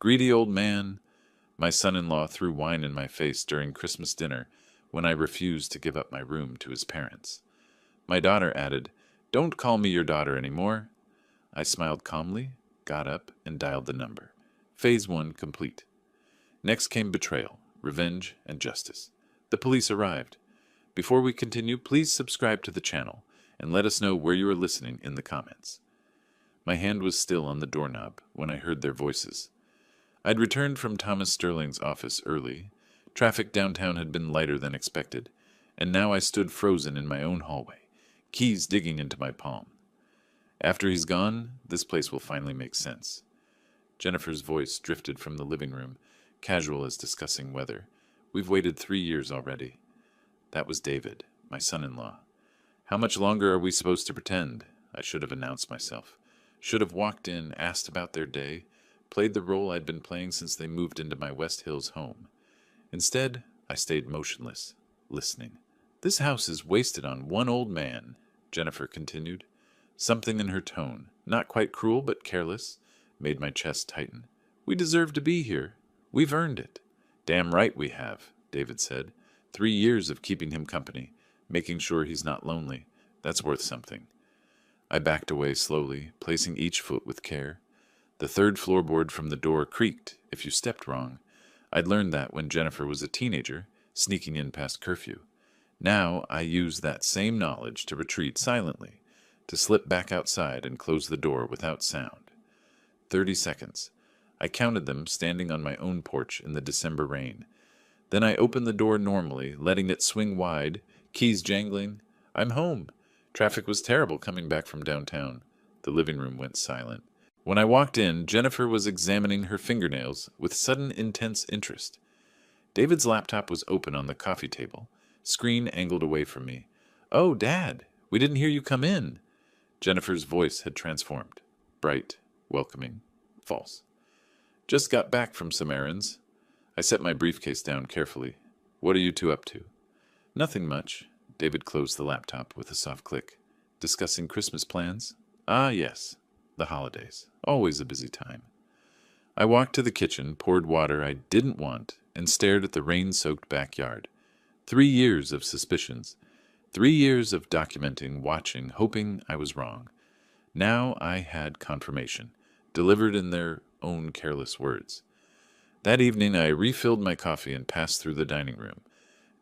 Greedy old man. My son-in-law threw wine in my face during Christmas dinner when I refused to give up my room to his parents. My daughter added, "Don't call me your daughter anymore." I smiled calmly, got up, and dialed the number. Phase 1 complete. Next came betrayal, revenge, and justice. The police arrived. Before we continue, please subscribe to the channel and let us know where you are listening in the comments. My hand was still on the doorknob when I heard their voices. I'd returned from Thomas Sterling's office early. Traffic downtown had been lighter than expected, and now I stood frozen in my own hallway, keys digging into my palm. After he's gone, this place will finally make sense. Jennifer's voice drifted from the living room, casual as discussing weather. We've waited 3 years already. That was David, my son-in-law. How much longer are we supposed to pretend? I should have announced myself. Should have walked in, asked about their day, played the role I'd been playing since they moved into my West Hills home. Instead, I stayed motionless, listening. "This house is wasted on one old man," Jennifer continued. Something in her tone, not quite cruel but careless, made my chest tighten. "We deserve to be here. We've earned it." "Damn right we have," David said. 3 years of keeping him company, making sure he's not lonely. That's worth something. I backed away slowly, placing each foot with care. The third floorboard from the door creaked if you stepped wrong. I'd learned that when Jennifer was a teenager, sneaking in past curfew. Now I used that same knowledge to retreat silently, to slip back outside and close the door without sound. 30 seconds. I counted them standing on my own porch in the December rain. Then I opened the door normally, letting it swing wide, keys jangling. I'm home. Traffic was terrible coming back from downtown. The living room went silent. When I walked in, Jennifer was examining her fingernails with sudden intense interest. David's laptop was open on the coffee table, screen angled away from me. "Oh, Dad, we didn't hear you come in." Jennifer's voice had transformed. Bright, welcoming, false. "Just got back from some errands." I set my briefcase down carefully. "What are you two up to?" "Nothing much." David closed the laptop with a soft click. "Discussing Christmas plans?" "Ah, yes. The holidays. Always a busy time." I walked to the kitchen, poured water I didn't want, and stared at the rain-soaked backyard. 3 years of suspicions. 3 years of documenting, watching, hoping I was wrong. Now I had confirmation, delivered in their own careless words. That evening I refilled my coffee and passed through the dining room.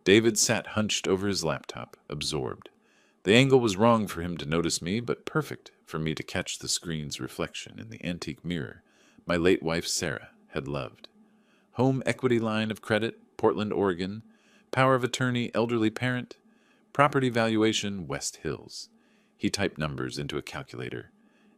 David sat hunched over his laptop, absorbed. The angle was wrong for him to notice me, but perfect for me to catch the screen's reflection in the antique mirror my late wife Sarah had loved. Home equity line of credit, Portland, Oregon. Power of attorney, elderly parent. Property valuation, West Hills. He typed numbers into a calculator.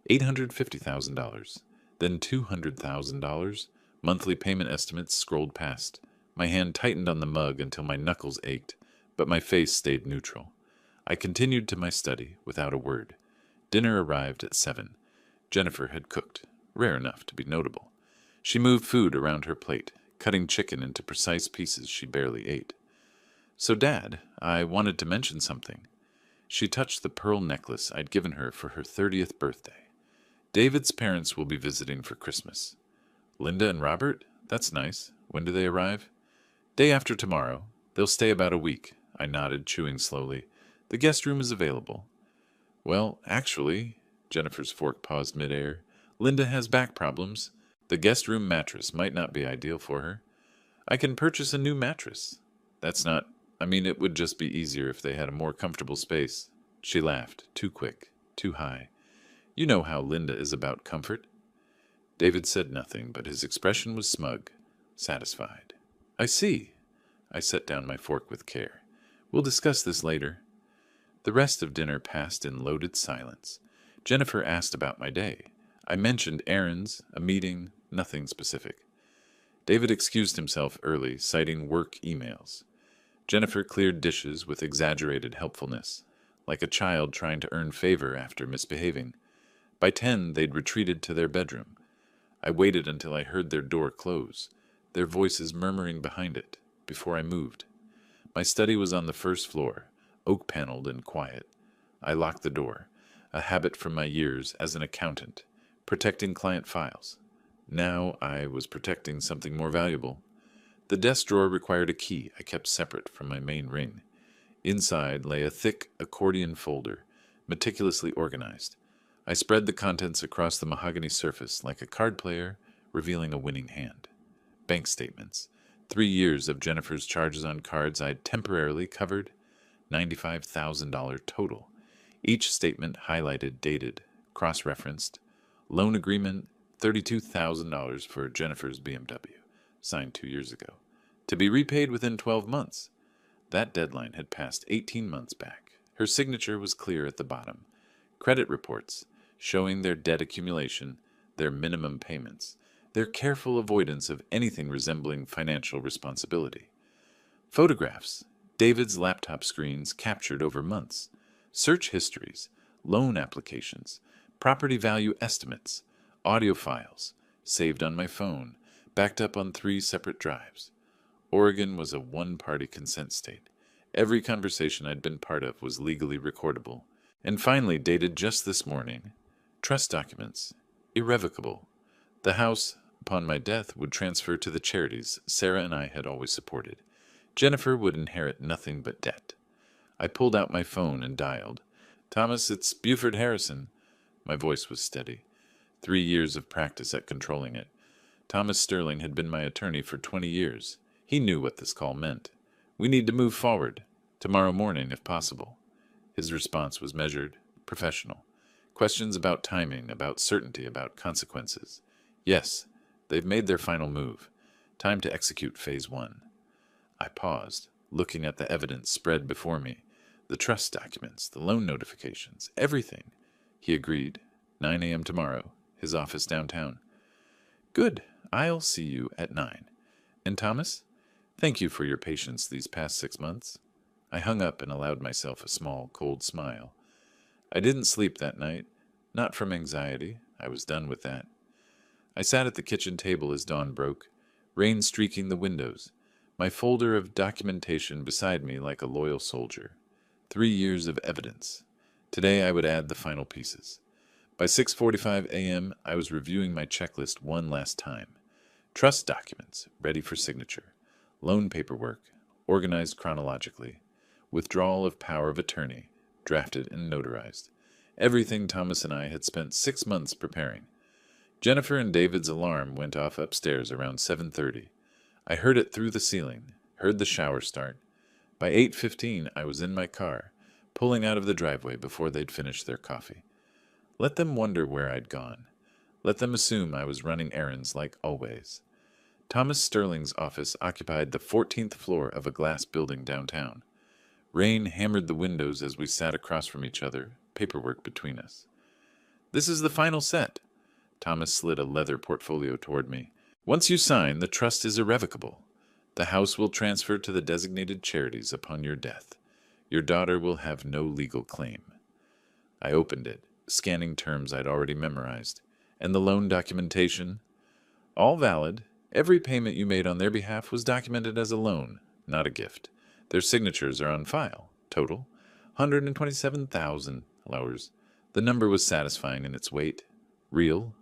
$850,000. Then $200,000. Monthly payment estimates scrolled past. My hand tightened on the mug until my knuckles ached, but my face stayed neutral. I continued to my study without a word. Dinner arrived at 7. Jennifer had cooked, rare enough to be notable. She moved food around her plate, cutting chicken into precise pieces she barely ate. "So, Dad, I wanted to mention something." She touched the pearl necklace I'd given her for her 30th birthday. "David's parents will be visiting for Christmas." "Linda and Robert? That's nice. When do they arrive?" "Day after tomorrow. They'll stay about a week." I nodded, chewing slowly. "The guest room is available." "Well, actually," Jennifer's fork paused midair, "Linda has back problems. The guest room mattress might not be ideal for her." "I can purchase a new mattress." It would just be easier if they had a more comfortable space." She laughed, too quick, too high. "You know how Linda is about comfort." David said nothing, but his expression was smug, satisfied. "I see." I set down my fork with care. "We'll discuss this later." The rest of dinner passed in loaded silence. Jennifer asked about my day. I mentioned errands, a meeting, nothing specific. David excused himself early, citing work emails. Jennifer cleared dishes with exaggerated helpfulness, like a child trying to earn favor after misbehaving. By 10, they'd retreated to their bedroom. I waited until I heard their door close, their voices murmuring behind it, before I moved. My study was on the first floor, oak-paneled and quiet. I locked the door, a habit from my years as an accountant, protecting client files. Now I was protecting something more valuable. The desk drawer required a key I kept separate from my main ring. Inside lay a thick accordion folder, meticulously organized. I spread the contents across the mahogany surface like a card player revealing a winning hand. Bank statements. 3 years of Jennifer's charges on cards I'd temporarily covered. $95,000 total. Each statement highlighted, dated, cross-referenced. Loan agreement, $32,000 for Jennifer's BMW, signed 2 years ago. To be repaid within 12 months. That deadline had passed 18 months back. Her signature was clear at the bottom. Credit reports, showing their debt accumulation, their minimum payments, their careful avoidance of anything resembling financial responsibility. Photographs, David's laptop screens captured over months. Search histories, loan applications, property value estimates, audio files, saved on my phone, backed up on 3 separate drives. Oregon was a one-party consent state. Every conversation I'd been part of was legally recordable. And finally, dated just this morning, trust documents, irrevocable. The house, upon my death, would transfer to the charities Sarah and I had always supported. Jennifer would inherit nothing but debt. I pulled out my phone and dialed. "Thomas, it's Buford Harrison." My voice was steady. 3 years of practice at controlling it. Thomas Sterling had been my attorney for 20 years. He knew what this call meant. "We need to move forward. Tomorrow morning, if possible." His response was measured, professional. Questions about timing, about certainty, about consequences. "Yes, they've made their final move. Time to execute phase 1. I paused, looking at the evidence spread before me. The trust documents, the loan notifications, everything. He agreed. 9 a.m. tomorrow, his office downtown. "Good. I'll see you at 9. And Thomas, thank you for your patience these past 6 months." I hung up and allowed myself a small, cold smile. I didn't sleep that night. Not from anxiety. I was done with that. I sat at the kitchen table as dawn broke, rain streaking the windows, my folder of documentation beside me like a loyal soldier. 3 years of evidence. Today I would add the final pieces. By 6:45 a.m., I was reviewing my checklist one last time. Trust documents, ready for signature. Loan paperwork, organized chronologically. Withdrawal of power of attorney, drafted and notarized. Everything Thomas and I had spent 6 months preparing. Jennifer and David's alarm went off upstairs around 7:30. I heard it through the ceiling, heard the shower start. By 8:15, I was in my car, pulling out of the driveway before they'd finished their coffee. Let them wonder where I'd gone. Let them assume I was running errands like always. Thomas Sterling's office occupied the 14th floor of a glass building downtown. Rain hammered the windows as we sat across from each other, paperwork between us. "This is the final set." Thomas slid a leather portfolio toward me. "Once you sign, the trust is irrevocable. The house will transfer to the designated charities upon your death. Your daughter will have no legal claim." I opened it, scanning terms I'd already memorized. "And the loan documentation?" "All valid. Every payment you made on their behalf was documented as a loan, not a gift. Their signatures are on file. Total, $127,000. The number was satisfying in its weight. Real,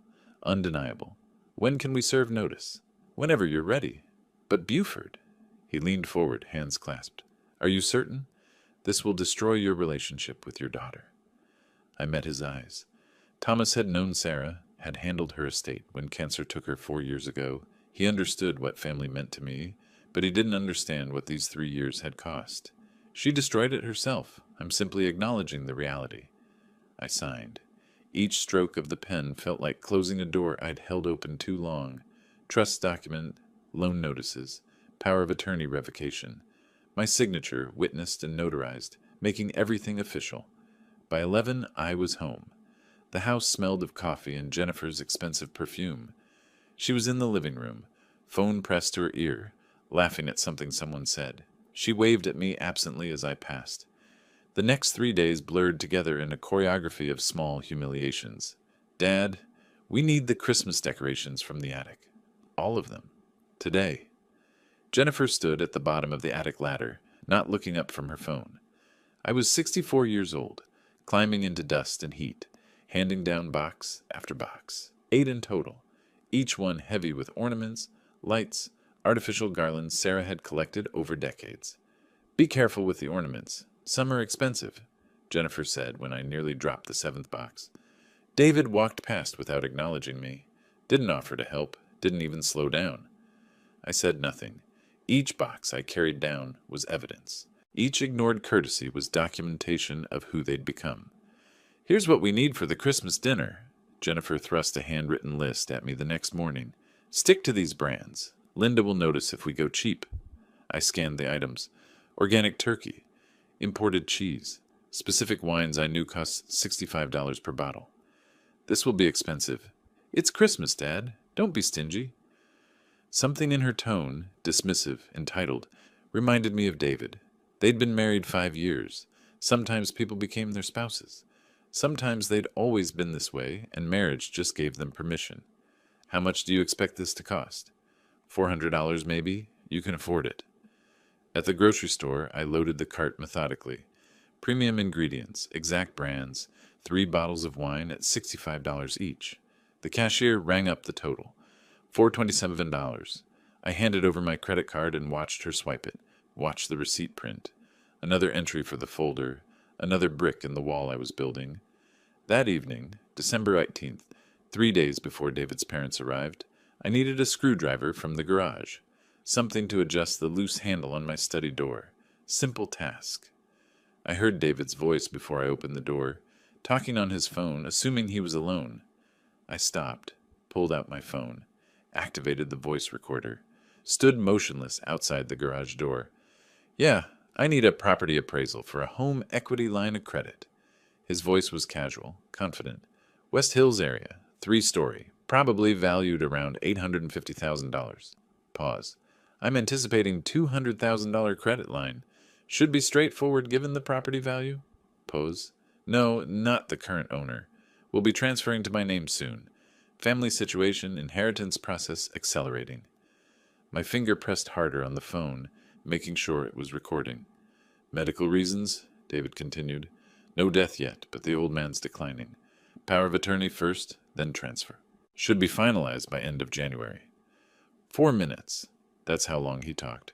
undeniable. When can we serve notice?" "Whenever you're ready." "But Buford." He leaned forward, hands clasped. "Are you certain? This will destroy your relationship with your daughter." I met his eyes. Thomas had known Sarah, had handled her estate when cancer took her 4 years ago. He understood what family meant to me, but he didn't understand what these 3 years had cost. "She destroyed it herself. I'm simply acknowledging the reality." I signed. Each stroke of the pen felt like closing a door I'd held open too long. Trust document, loan notices, power of attorney revocation. My signature, witnessed and notarized, making everything official. By 11, I was home. The house smelled of coffee and Jennifer's expensive perfume. She was in the living room, phone pressed to her ear, laughing at something someone said. She waved at me absently as I passed. The next 3 days blurred together in a choreography of small humiliations. "Dad, we need the Christmas decorations from the attic. All of them. Today." Jennifer stood at the bottom of the attic ladder, not looking up from her phone. I was 64 years old, climbing into dust and heat, handing down box after box. 8 in total. each one heavy with ornaments, lights, artificial garlands Sarah had collected over decades. "Be careful with the ornaments. Some are expensive," Jennifer said when I nearly dropped the seventh box. David walked past without acknowledging me. Didn't offer to help, didn't even slow down. I said nothing. Each box I carried down was evidence. Each ignored courtesy was documentation of who they'd become. "Here's what we need for the Christmas dinner." Jennifer thrust a handwritten list at me the next morning. "Stick to these brands. Linda will notice if we go cheap." I scanned the items. Organic turkey, imported cheese, specific wines I knew cost $65 per bottle. "This will be expensive." "It's Christmas, Dad. Don't be stingy." Something in her tone, dismissive, entitled, reminded me of David. They'd been married 5 years. Sometimes people became their spouses. Sometimes they'd always been this way, and marriage just gave them permission. "How much do you expect this to cost?" $400 maybe? You can afford it." At the grocery store, I loaded the cart methodically. Premium ingredients, exact brands, 3 bottles of wine at $65 each. The cashier rang up the total. $427. I handed over my credit card and watched her swipe it, watched the receipt print. Another entry for the folder, another brick in the wall I was building. That evening, December 18th, 3 days before David's parents arrived, I needed a screwdriver from the garage. Something to adjust the loose handle on my study door. Simple task. I heard David's voice before I opened the door, talking on his phone, assuming he was alone. I stopped, pulled out my phone, activated the voice recorder, stood motionless outside the garage door. "Yeah, I need a property appraisal for a home equity line of credit." His voice was casual, confident. "West Hills area, 3-story, probably valued around $850,000. Pause. "I'm anticipating $200,000 credit line. Should be straightforward given the property value." Pause. "No, not the current owner. Will be transferring to my name soon. Family situation, inheritance process accelerating." My finger pressed harder on the phone, making sure it was recording. "Medical reasons," David continued. "No death yet, but the old man's declining. Power of attorney first, then transfer. Should be finalized by end of January." 4 minutes. That's how long he talked,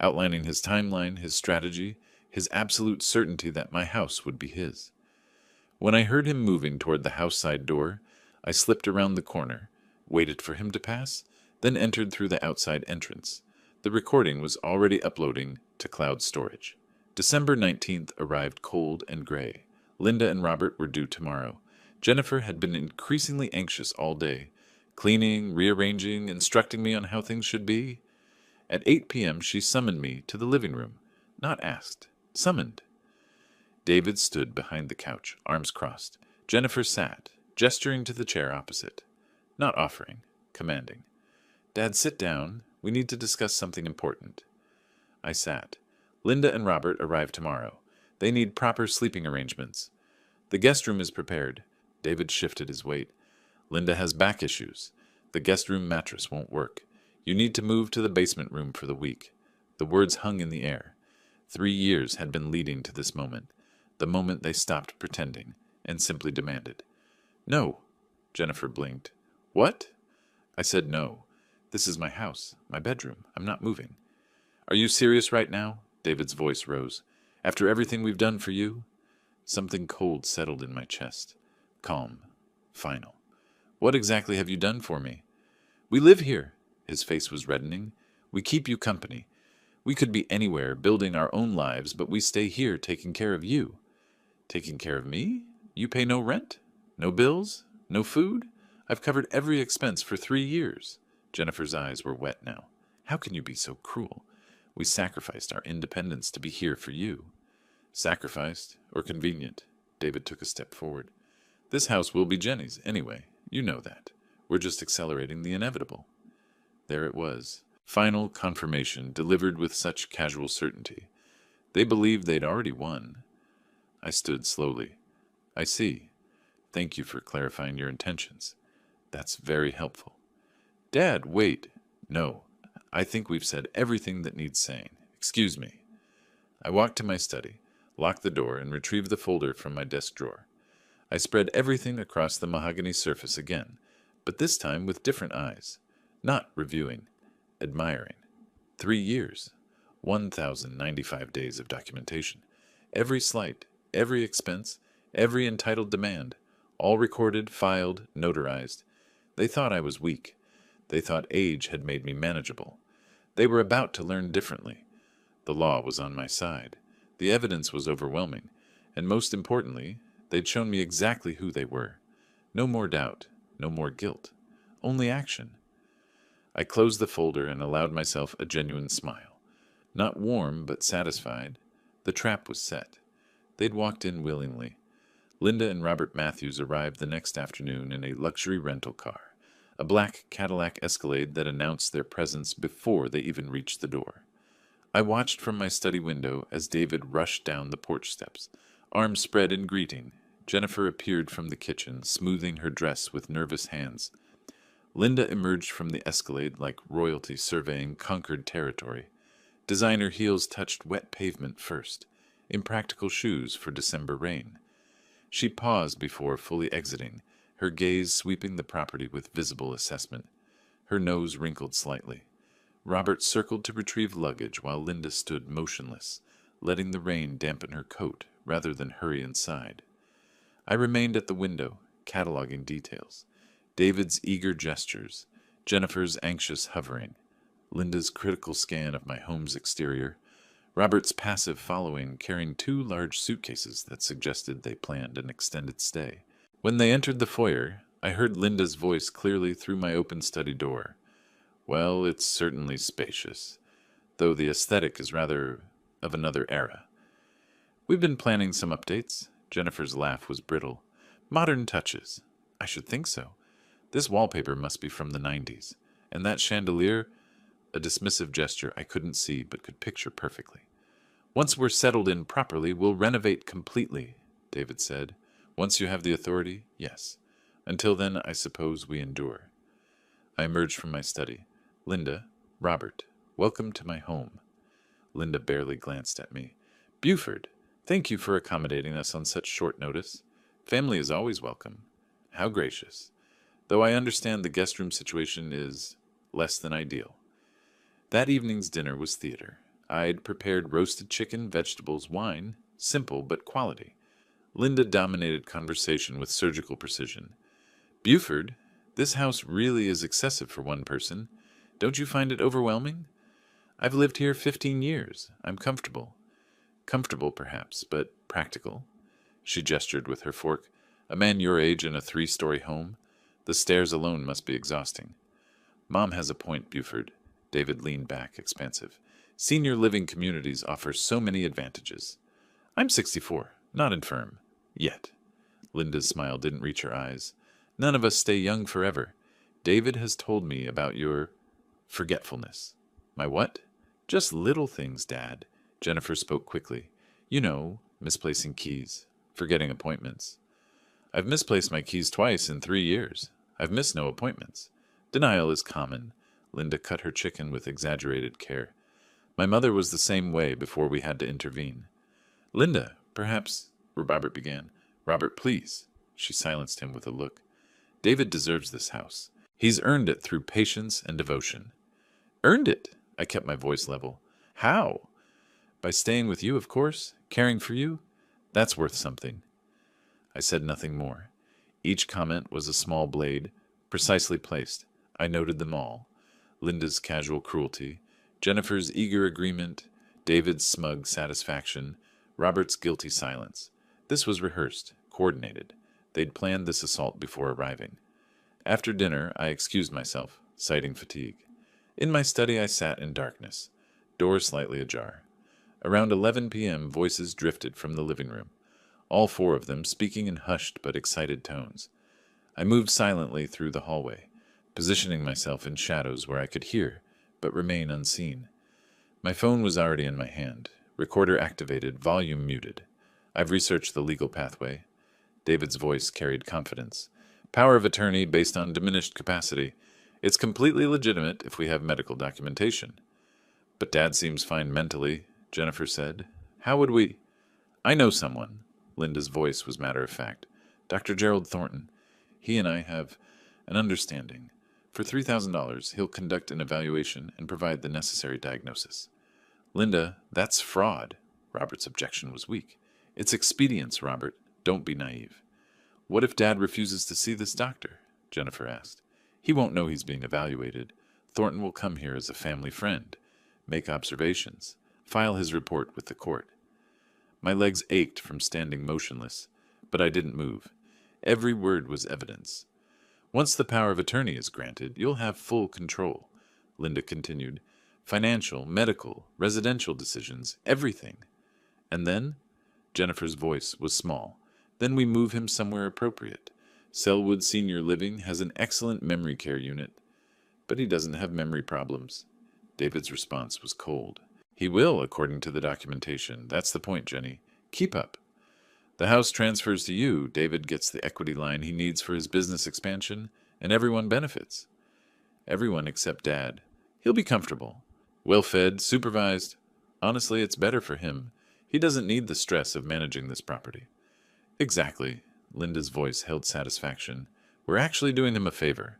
outlining his timeline, his strategy, his absolute certainty that my house would be his. When I heard him moving toward the house side door, I slipped around the corner, waited for him to pass, then entered through the outside entrance. The recording was already uploading to cloud storage. December 19th arrived cold and gray. Linda and Robert were due tomorrow. Jennifer had been increasingly anxious all day, cleaning, rearranging, instructing me on how things should be. At 8 p.m. she summoned me to the living room. Not asked. Summoned. David stood behind the couch, arms crossed. Jennifer sat, gesturing to the chair opposite. Not offering, commanding. "Dad, sit down. We need to discuss something important." I sat. "Linda and Robert arrive tomorrow. They need proper sleeping arrangements. The guest room is prepared." David shifted his weight. "Linda has back issues. The guest room mattress won't work. You need to move to the basement room for the week." The words hung in the air. 3 years had been leading to this moment, the moment they stopped pretending and simply demanded. "No." Jennifer blinked. "What?" I said no. "This is my house, my bedroom. I'm not moving." "Are you serious right now?" David's voice rose. "After everything we've done for you?" Something cold settled in my chest. Calm. Final. "What exactly have you done for me?" "We live here." His face was reddening. "We keep you company. We could be anywhere, building our own lives, but we stay here taking care of you." "Taking care of me? You pay no rent? No bills? No food? I've covered every expense for 3 years." Jennifer's eyes were wet now. "How can you be so cruel? We sacrificed our independence to be here for you." "Sacrificed or convenient?" David took a step forward. "This house will be Jenny's, anyway. You know that. We're just accelerating the inevitable." There it was. Final confirmation, delivered with such casual certainty. They believed they'd already won. I stood slowly. "I see. Thank you for clarifying your intentions. That's very helpful." "Dad, wait." "No. I think we've said everything that needs saying. Excuse me." I walked to my study, locked the door, and retrieved the folder from my desk drawer. I spread everything across the mahogany surface again, but this time with different eyes. Not reviewing, admiring. 3 years. 1,095 days of documentation. Every slight, every expense, every entitled demand. All recorded, filed, notarized. They thought I was weak. They thought age had made me manageable. They were about to learn differently. The law was on my side. The evidence was overwhelming. And most importantly, they'd shown me exactly who they were. No more doubt, no more guilt. Only action. I closed the folder and allowed myself a genuine smile. Not warm, but satisfied. The trap was set. They'd walked in willingly. Linda and Robert Matthews arrived the next afternoon in a luxury rental car, a black Cadillac Escalade that announced their presence before they even reached the door. I watched from my study window as David rushed down the porch steps, arms spread in greeting. Jennifer appeared from the kitchen, smoothing her dress with nervous hands. Linda emerged from the Escalade like royalty surveying conquered territory. Designer heels touched wet pavement first, impractical shoes for December rain. She paused before fully exiting, her gaze sweeping the property with visible assessment. Her nose wrinkled slightly. Robert circled to retrieve luggage while Linda stood motionless, letting the rain dampen her coat rather than hurry inside. I remained at the window, cataloging details. David's eager gestures, Jennifer's anxious hovering, Linda's critical scan of my home's exterior, Robert's passive following carrying 2 large suitcases that suggested they planned an extended stay. When they entered the foyer, I heard Linda's voice clearly through my open study door. Well, it's certainly spacious, though the aesthetic is rather of another era. We've been planning some updates. Jennifer's laugh was brittle. Modern touches. I should think so. This wallpaper must be from the 90s. And that chandelier, a dismissive gesture I couldn't see but could picture perfectly. Once we're settled in properly, we'll renovate completely, David said. Once you have the authority, yes. Until then, I suppose we endure. I emerged from my study. Linda, Robert, welcome to my home. Linda barely glanced at me. Buford, thank you for accommodating us on such short notice. Family is always welcome. How gracious. Though I understand the guest room situation is less than ideal. That evening's dinner was theater. I'd prepared roasted chicken, vegetables, wine, simple but quality. Linda dominated conversation with surgical precision. Buford, this house really is excessive for one person. Don't you find it overwhelming? I've lived here 15 years. I'm comfortable. Comfortable, perhaps, but practical. She gestured with her fork. A man your age in a 3-story home? The stairs alone must be exhausting. Mom has a point, Buford. David leaned back, expansive. Senior living communities offer so many advantages. I'm 64, not infirm. Yet. Linda's smile didn't reach her eyes. None of us stay young forever. David has told me about your forgetfulness. My what? Just little things, Dad. Jennifer spoke quickly. You know, misplacing keys, forgetting appointments. I've misplaced my keys twice in 3 years. I've missed no appointments. Denial is common. Linda cut her chicken with exaggerated care. My mother was the same way before we had to intervene. Linda, perhaps, Robert began. Robert, please. She silenced him with a look. David deserves this house. He's earned it through patience and devotion. Earned it? I kept my voice level. How? By staying with you, of course. Caring for you. That's worth something. I said nothing more. Each comment was a small blade, precisely placed. I noted them all. Linda's casual cruelty, Jennifer's eager agreement, David's smug satisfaction, Robert's guilty silence. This was rehearsed, coordinated. They'd planned this assault before arriving. After dinner, I excused myself, citing fatigue. In my study, I sat in darkness, door slightly ajar. Around 11 p.m., voices drifted from the living room, all 4 of them speaking in hushed but excited tones. I moved silently through the hallway, positioning myself in shadows where I could hear, but remain unseen. My phone was already in my hand, recorder activated, volume muted. I've researched the legal pathway. David's voice carried confidence. Power of attorney based on diminished capacity. It's completely legitimate if we have medical documentation. But Dad seems fine mentally, Jennifer said. How would we? I know someone. Linda's voice was matter-of-fact. Dr. Gerald Thornton. He and I have and understanding. For $3,000, he'll conduct an evaluation and provide the necessary diagnosis. Linda, that's fraud. Robert's objection was weak. It's expedience, Robert. Don't be naive. What if Dad refuses to see this doctor? Jennifer asked. He won't know he's being evaluated. Thornton will come here as a family friend, make observations, file his report with the court. My legs ached from standing motionless, but I didn't move. Every word was evidence. Once the power of attorney is granted, you'll have full control, Linda continued. Financial, medical, residential decisions, everything. And then? Jennifer's voice was small. Then we move him somewhere appropriate. Selwood Senior Living has an excellent memory care unit, but he doesn't have memory problems. David's response was cold. He will, according to the documentation. That's the point, Jenny. Keep up. The house transfers to you. David gets the equity line he needs for his business expansion, and everyone benefits. Everyone except Dad. He'll be comfortable. Well-fed, supervised. Honestly, it's better for him. He doesn't need the stress of managing this property. Exactly. Linda's voice held satisfaction. We're actually doing him a favor.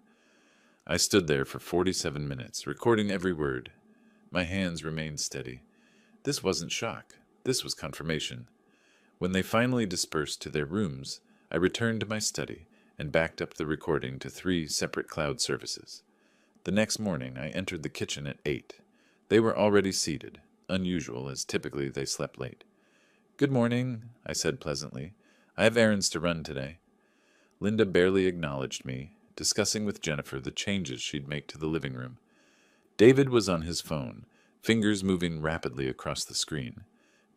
I stood there for 47 minutes, recording every word. My hands remained steady. This wasn't shock. This was confirmation. When they finally dispersed to their rooms, I returned to my study and backed up the recording to 3 separate cloud services. The next morning, I entered the kitchen at 8. They were already seated, unusual, as typically they slept late. Good morning, I said pleasantly. I have errands to run today. Linda barely acknowledged me, discussing with Jennifer the changes she'd make to the living room. David was on his phone, fingers moving rapidly across the screen.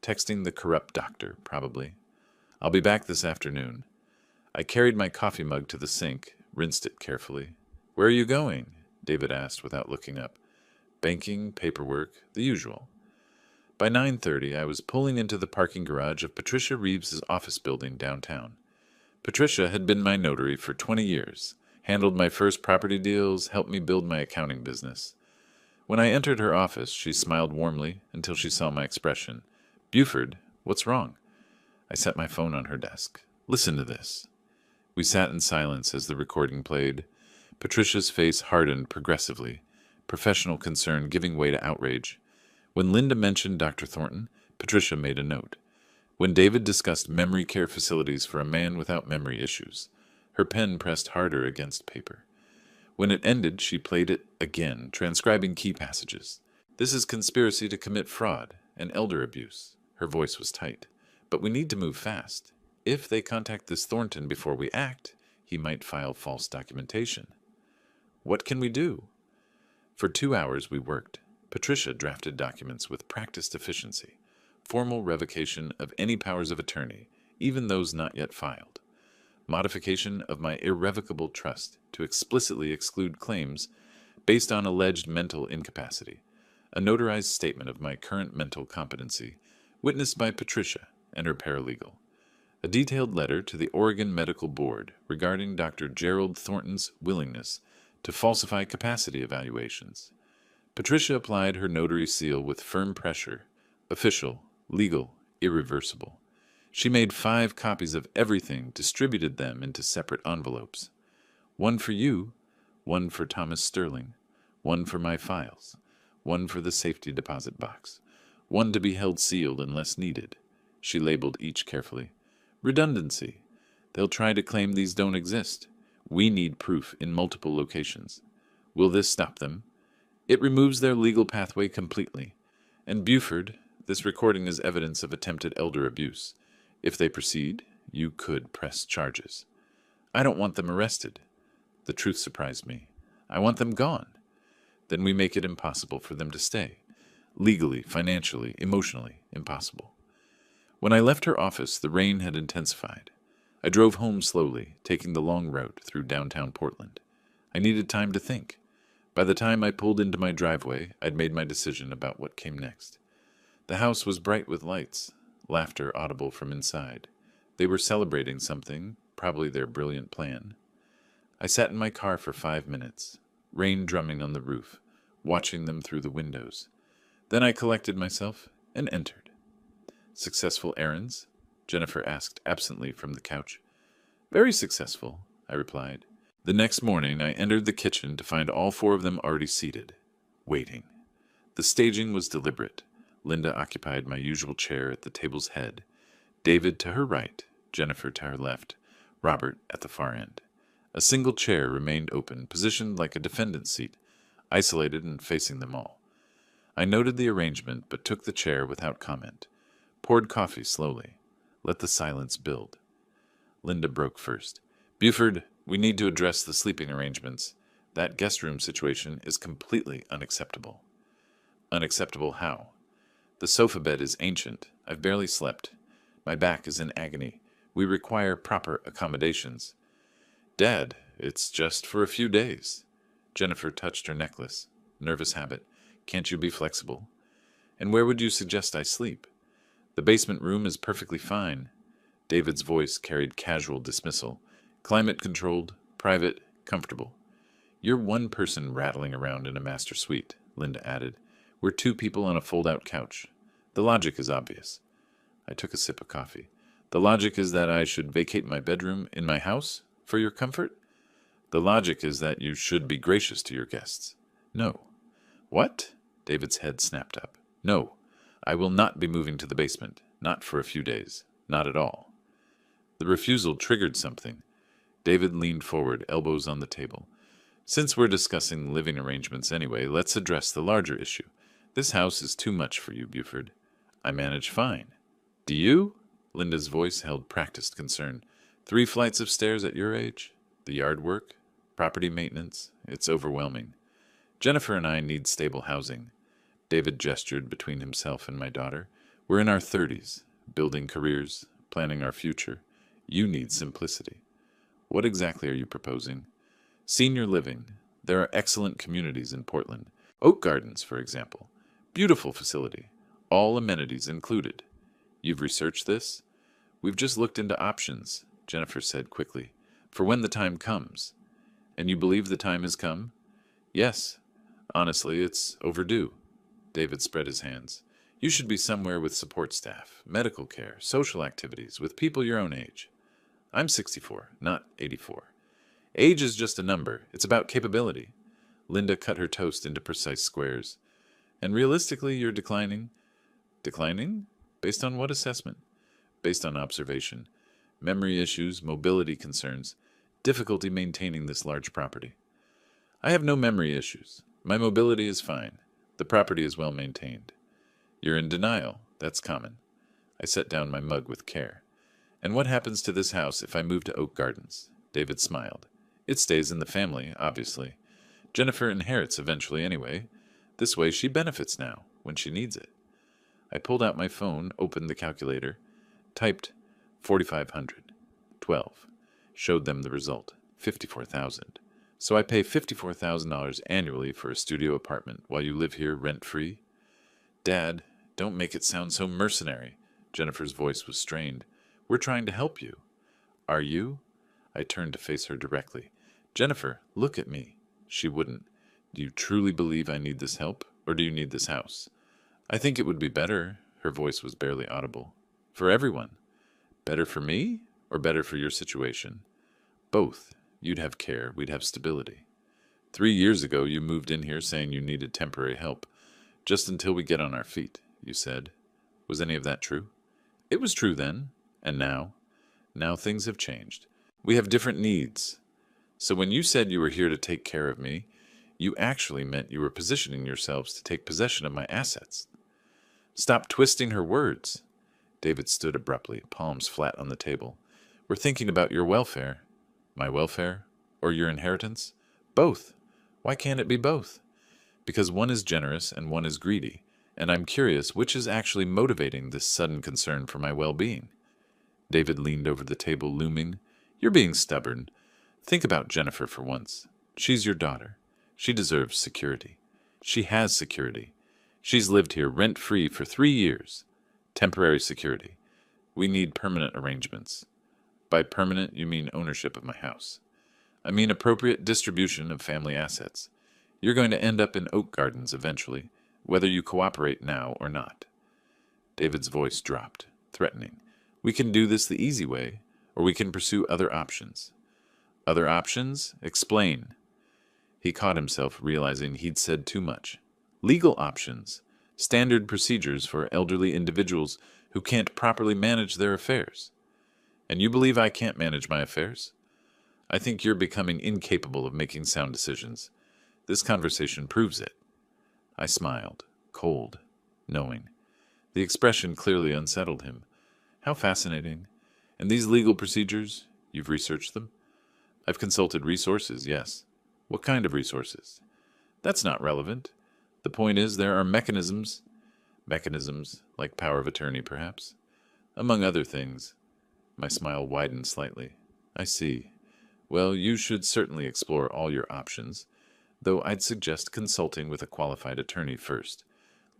Texting the corrupt doctor, probably. I'll be back this afternoon. I carried my coffee mug to the sink, rinsed it carefully. Where are you going? David asked without looking up. Banking, paperwork, the usual. By 9:30, I was pulling into the parking garage of Patricia Reeves's office building downtown. Patricia had been my notary for 20 years, handled my first property deals, helped me build my accounting business. When I entered her office, she smiled warmly until she saw my expression. Buford, what's wrong? I set my phone on her desk. Listen to this. We sat in silence as the recording played. Patricia's face hardened progressively, professional concern giving way to outrage. When Linda mentioned Dr. Thornton, Patricia made a note. When David discussed memory care facilities for a man without memory issues, her pen pressed harder against paper. When it ended, she played it again, transcribing key passages. This is conspiracy to commit fraud and elder abuse. Her voice was tight. But we need to move fast. If they contact this Thornton before we act, he might file false documentation. What can we do? For 2 hours we worked. Patricia drafted documents with practiced efficiency, formal revocation of any powers of attorney, even those not yet filed, modification of my irrevocable trust to explicitly exclude claims based on alleged mental incapacity, a notarized statement of my current mental competency, witnessed by Patricia and her paralegal, a detailed letter to the Oregon Medical Board regarding Dr. Gerald Thornton's willingness to falsify capacity evaluations. Patricia applied her notary seal with firm pressure, official, legal, irreversible. She made 5 copies of everything, distributed them into separate envelopes. One for you, one for Thomas Sterling, one for my files, one for the safety deposit box, one to be held sealed unless needed. She labeled each carefully. Redundancy. They'll try to claim these don't exist. We need proof in multiple locations. Will this stop them? It removes their legal pathway completely. And Buford, this recording is evidence of attempted elder abuse. If they proceed, you could press charges. I don't want them arrested. The truth surprised me. I want them gone. Then we make it impossible for them to stay. Legally, financially, emotionally impossible. When I left her office, the rain had intensified. I drove home slowly, taking the long route through downtown Portland. I needed time to think. By the time I pulled into my driveway, I'd made my decision about what came next. The house was bright with lights, laughter audible from inside. They were celebrating something, probably their brilliant plan. I sat in my car for 5 minutes, rain drumming on the roof, watching them through the windows. Then I collected myself and entered. Successful errands? Jennifer asked absently from the couch. Very successful, I replied. The next morning, I entered the kitchen to find all four of them already seated, waiting. The staging was deliberate. Linda occupied my usual chair at the table's head, David to her right, Jennifer to her left, Robert at the far end. A single chair remained open, positioned like a defendant's seat, isolated and facing them all. I noted the arrangement, but took the chair without comment. Poured coffee slowly. Let the silence build. Linda broke first. Buford, we need to address the sleeping arrangements. That guest room situation is completely unacceptable. Unacceptable how? The sofa bed is ancient. I've barely slept. My back is in agony. We require proper accommodations. Dad, it's just for a few days. Jennifer touched her necklace. Nervous habit. Can't you be flexible? And where would you suggest I sleep? The basement room is perfectly fine. David's voice carried casual dismissal. Climate-controlled, private, comfortable. You're one person rattling around in a master suite, Linda added. We're two people on a fold-out couch. The logic is obvious. I took a sip of coffee. The logic is that I should vacate my bedroom in my house for your comfort? The logic is that you should be gracious to your guests. No. What? David's head snapped up. No. I will not be moving to the basement. Not for a few days. Not at all. The refusal triggered something. David leaned forward, elbows on the table. Since we're discussing living arrangements anyway, let's address the larger issue. This house is too much for you, Buford. I manage fine. Do you? Linda's voice held practiced concern. 3 flights of stairs at your age? The yard work? Property maintenance? It's overwhelming. Jennifer and I need stable housing. David gestured between himself and my daughter. We're in our 30s, building careers, planning our future. You need simplicity. What exactly are you proposing? Senior living. There are excellent communities in Portland. Oak Gardens, for example. Beautiful facility. All amenities included. You've researched this? We've just looked into options, Jennifer said quickly, for when the time comes. And you believe the time has come? Yes. Honestly, it's overdue. David spread his hands. You should be somewhere with support staff, medical care, social activities, with people your own age. I'm 64, not 84. Age is just a number. It's about capability. Linda cut her toast into precise squares. And realistically, you're declining. Declining? Based on what assessment? Based on observation. Memory issues, mobility concerns, difficulty maintaining this large property. I have no memory issues. My mobility is fine. The property is well maintained. You're in denial. That's common. I set down my mug with care. And what happens to this house if I move to Oak Gardens? David smiled. It stays in the family, obviously. Jennifer inherits eventually anyway. This way she benefits now, when she needs it. I pulled out my phone, opened the calculator, typed 4,500, 12. Showed them the result, 54,000. So I pay $54,000 annually for a studio apartment while you live here rent-free? Dad, don't make it sound so mercenary. Jennifer's voice was strained. We're trying to help you. Are you? I turned to face her directly. Jennifer, look at me. She wouldn't. Do you truly believe I need this help, or do you need this house? I think it would be better. Her voice was barely audible. For everyone. Better for me, or better for your situation? Both. You'd have care, we'd have stability. 3 years ago, you moved in here saying you needed temporary help. Just until we get on our feet, you said. Was any of that true? It was true then. And now? Now things have changed. We have different needs. So when you said you were here to take care of me, you actually meant you were positioning yourselves to take possession of my assets. Stop twisting her words. David stood abruptly, palms flat on the table. We're thinking about your welfare. My welfare? Or your inheritance? Both. Why can't it be both? Because one is generous and one is greedy, and I'm curious which is actually motivating this sudden concern for my well-being. David leaned over the table, looming. You're being stubborn. Think about Jennifer for once. She's your daughter. She deserves security. She has security. She's lived here rent-free for 3 years. Temporary security. We need permanent arrangements. By permanent, you mean ownership of my house. I mean appropriate distribution of family assets. You're going to end up in Oak Gardens eventually, whether you cooperate now or not. David's voice dropped, threatening. We can do this the easy way, or we can pursue other options. Other options? Explain. He caught himself, realizing he'd said too much. Legal options. Standard procedures for elderly individuals who can't properly manage their affairs. And you believe I can't manage my affairs? I think you're becoming incapable of making sound decisions. This conversation proves it. I smiled, cold, knowing. The expression clearly unsettled him. How fascinating. And these legal procedures, you've researched them? I've consulted resources, yes. What kind of resources? That's not relevant. The point is there are mechanisms like power of attorney, perhaps. Among other things. My smile widened slightly. I see. Well, you should certainly explore all your options, though I'd suggest consulting with a qualified attorney first.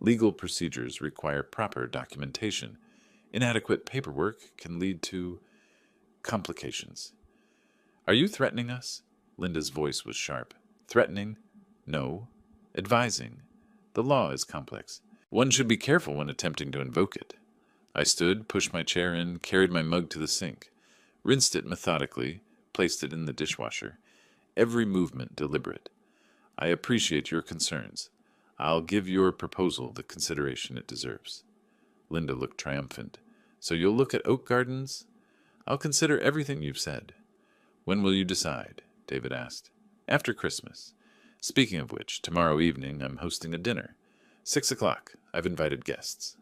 Legal procedures require proper documentation. Inadequate paperwork can lead to complications. Are you threatening us? Linda's voice was sharp. Threatening? No. Advising. The law is complex. One should be careful when attempting to invoke it. I stood, pushed my chair in, carried my mug to the sink, rinsed it methodically, placed it in the dishwasher, every movement deliberate. I appreciate your concerns. I'll give your proposal the consideration it deserves. Linda looked triumphant. So you'll look at oak gardens? I'll consider everything you've said. When will you decide? David asked. After Christmas. Speaking of which, tomorrow evening I'm hosting a dinner. 6 o'clock. I've invited guests.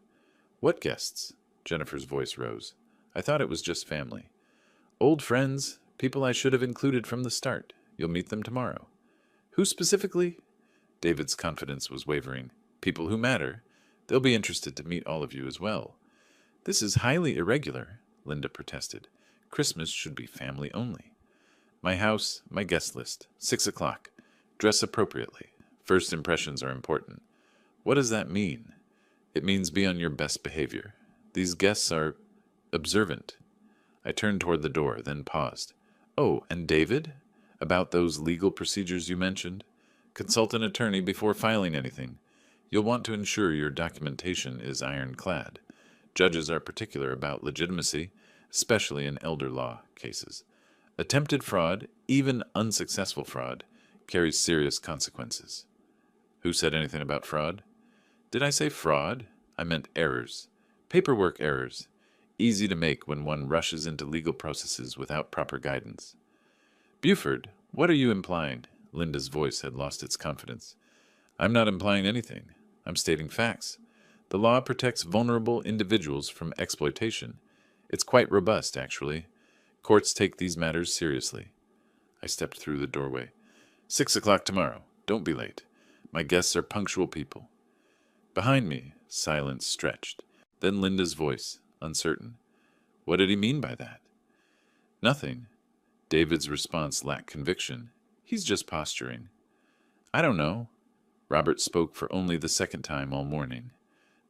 What guests? Jennifer's voice rose. I thought it was just family. Old friends, people I should have included from the start. You'll meet them tomorrow. Who specifically? David's confidence was wavering. People who matter. They'll be interested to meet all of you as well. This is highly irregular, Linda protested. Christmas should be family only. My house, my guest list. 6 o'clock. Dress appropriately. First impressions are important. What does that mean? It means be on your best behavior. These guests are observant. I turned toward the door, then paused. Oh, and David? About those legal procedures you mentioned? Consult an attorney before filing anything. You'll want to ensure your documentation is ironclad. Judges are particular about legitimacy, especially in elder law cases. Attempted fraud, even unsuccessful fraud, carries serious consequences. Who said anything about fraud? Did I say fraud? I meant errors. Paperwork errors. Easy to make when one rushes into legal processes without proper guidance. Buford, what are you implying? Linda's voice had lost its confidence. I'm not implying anything. I'm stating facts. The law protects vulnerable individuals from exploitation. It's quite robust, actually. Courts take these matters seriously. I stepped through the doorway. 6 o'clock tomorrow. Don't be late. My guests are punctual people. Behind me, silence stretched. Then Linda's voice, uncertain. What did he mean by that? Nothing. David's response lacked conviction. He's just posturing. I don't know. Robert spoke for only the second time all morning.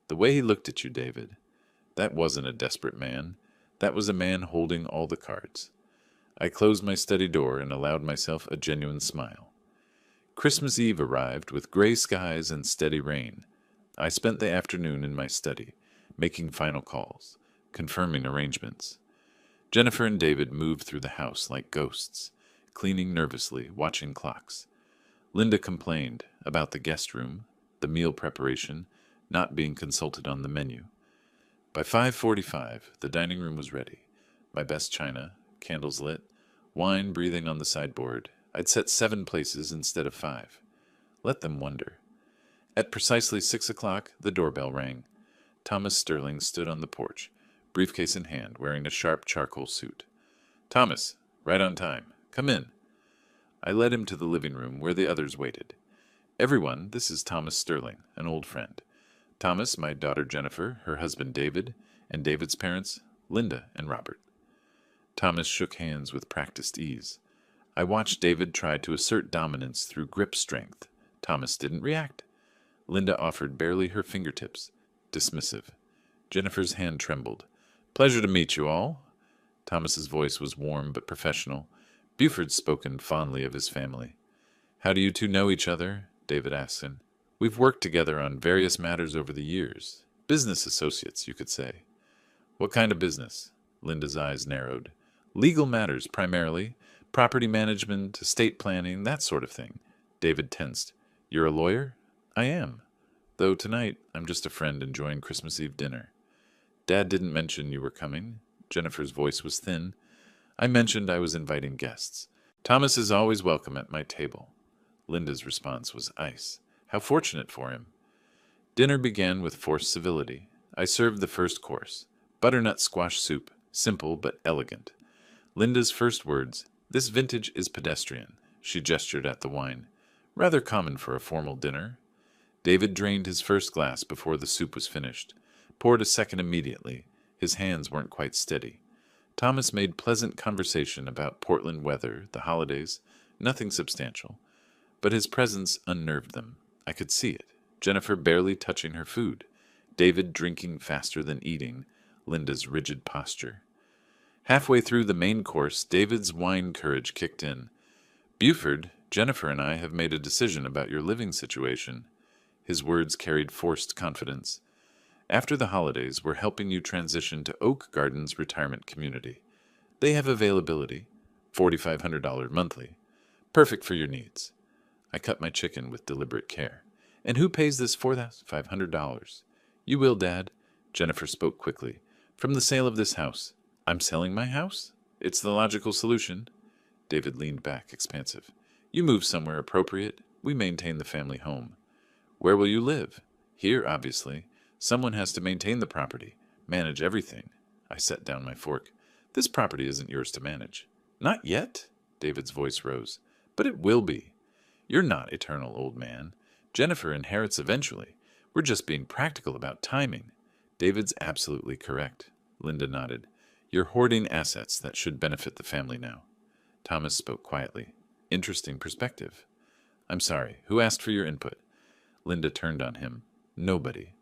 The way he looked at you, David. That wasn't a desperate man. That was a man holding all the cards. I closed my study door and allowed myself a genuine smile. Christmas Eve arrived with gray skies and steady rain. I spent the afternoon in my study, making final calls, confirming arrangements. Jennifer and David moved through the house like ghosts, cleaning nervously, watching clocks. Linda complained about the guest room, the meal preparation, not being consulted on the menu. By 5:45, the dining room was ready. My best china, candles lit, wine breathing on the sideboard. I'd set 7 places instead of 5. Let them wonder. At precisely 6 o'clock, the doorbell rang. Thomas Sterling stood on the porch, briefcase in hand, wearing a sharp charcoal suit. Thomas, right on time. Come in. I led him to the living room where the others waited. Everyone, this is Thomas Sterling, an old friend. Thomas, my daughter Jennifer, her husband David, and David's parents, Linda and Robert. Thomas shook hands with practiced ease. I watched David try to assert dominance through grip strength. Thomas didn't react. Linda offered barely her fingertips, dismissive. Jennifer's hand trembled. Pleasure to meet you all. Thomas's voice was warm but professional. Buford's spoken fondly of his family. How do you two know each other? David asked him. We've worked together on various matters over the years. Business associates, you could say. What kind of business? Linda's eyes narrowed. Legal matters, primarily, Property management, estate planning, that sort of thing. David tensed. You're a lawyer? I am. Though tonight, I'm just a friend enjoying Christmas Eve dinner. Dad didn't mention you were coming. Jennifer's voice was thin. I mentioned I was inviting guests. Thomas is always welcome at my table. Linda's response was ice. How fortunate for him. Dinner began with forced civility. I served the first course. Butternut squash soup, simple but elegant. Linda's first words, "This vintage is pedestrian." She gestured at the wine. Rather common for a formal dinner. David drained his first glass before the soup was finished. Poured a second immediately. His hands weren't quite steady. Thomas made pleasant conversation about Portland weather, the holidays, nothing substantial. But his presence unnerved them. I could see it. Jennifer barely touching her food. David drinking faster than eating. Linda's rigid posture. Halfway through the main course, David's wine courage kicked in. Buford, Jennifer and I have made a decision about your living situation. His words carried forced confidence. After the holidays, we're helping you transition to Oak Gardens Retirement Community. They have availability, $4,500 monthly. Perfect for your needs. I cut my chicken with deliberate care. And who pays this $4,500? You will, Dad. Jennifer spoke quickly. From the sale of this house. I'm selling my house? It's the logical solution. David leaned back, expansive. You move somewhere appropriate. We maintain the family home. Where will you live? Here, obviously. Someone has to maintain the property, manage everything. I set down my fork. This property isn't yours to manage. Not yet, David's voice rose. But it will be. You're not eternal, old man. Jennifer inherits eventually. We're just being practical about timing. David's absolutely correct. Linda nodded. You're hoarding assets that should benefit the family now. Thomas spoke quietly. Interesting perspective. I'm sorry, who asked for your input? Linda turned on him. Nobody.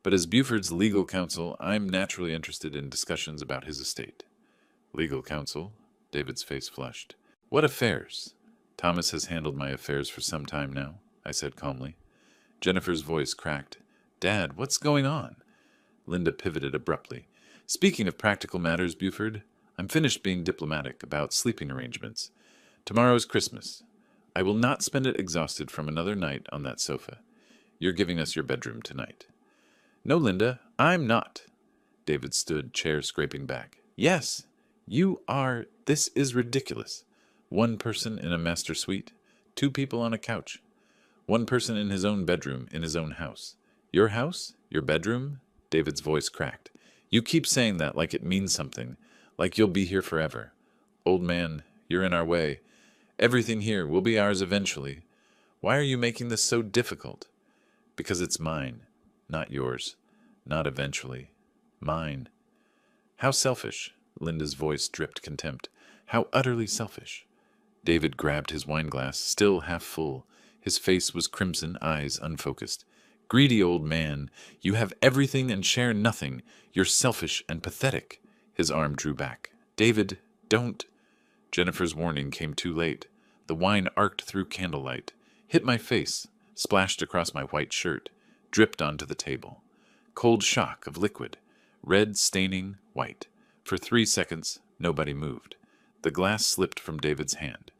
But as Buford's legal counsel, I'm naturally interested in discussions about his estate. Legal counsel? David's face flushed. What affairs? Thomas has handled my affairs for some time now, I said calmly. Jennifer's voice cracked. Dad, what's going on? Linda pivoted abruptly. Speaking of practical matters, Buford, I'm finished being diplomatic about sleeping arrangements. Tomorrow's Christmas. I will not spend it exhausted from another night on that sofa. You're giving us your bedroom tonight. No, Linda, I'm not. David stood, chair scraping back. Yes, you are. This is ridiculous. One person in a master suite, two people on a couch. One person in his own bedroom, in his own house. Your house? Your bedroom? David's voice cracked. You keep saying that like it means something, like you'll be here forever. Old man, you're in our way. Everything here will be ours eventually. Why are you making this so difficult? Because it's mine. Not yours. Not eventually. Mine. How selfish. Linda's voice dripped contempt. How utterly selfish. David grabbed his wineglass, still half full. His face was crimson, eyes unfocused. Greedy old man. You have everything and share nothing. You're selfish and pathetic. His arm drew back. David, don't. Jennifer's warning came too late. The wine arced through candlelight, hit my face, splashed across my white shirt, dripped onto the table. Cold shock of liquid, red staining white. For 3 seconds, nobody moved. The glass slipped from David's hand,